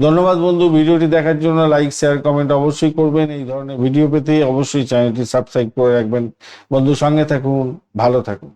ধন্যবাদ বন্ধু, ভিডিওটি দেখার জন্য। লাইক, শেয়ার, কমেন্ট অবশ্যই করবেন। এই ধরনের ভিডিও পেতে অবশ্যই চ্যানেলটি সাবস্ক্রাইব করে রাখবেন। বন্ধু, সঙ্গে থাকুন, ভালো থাকুন।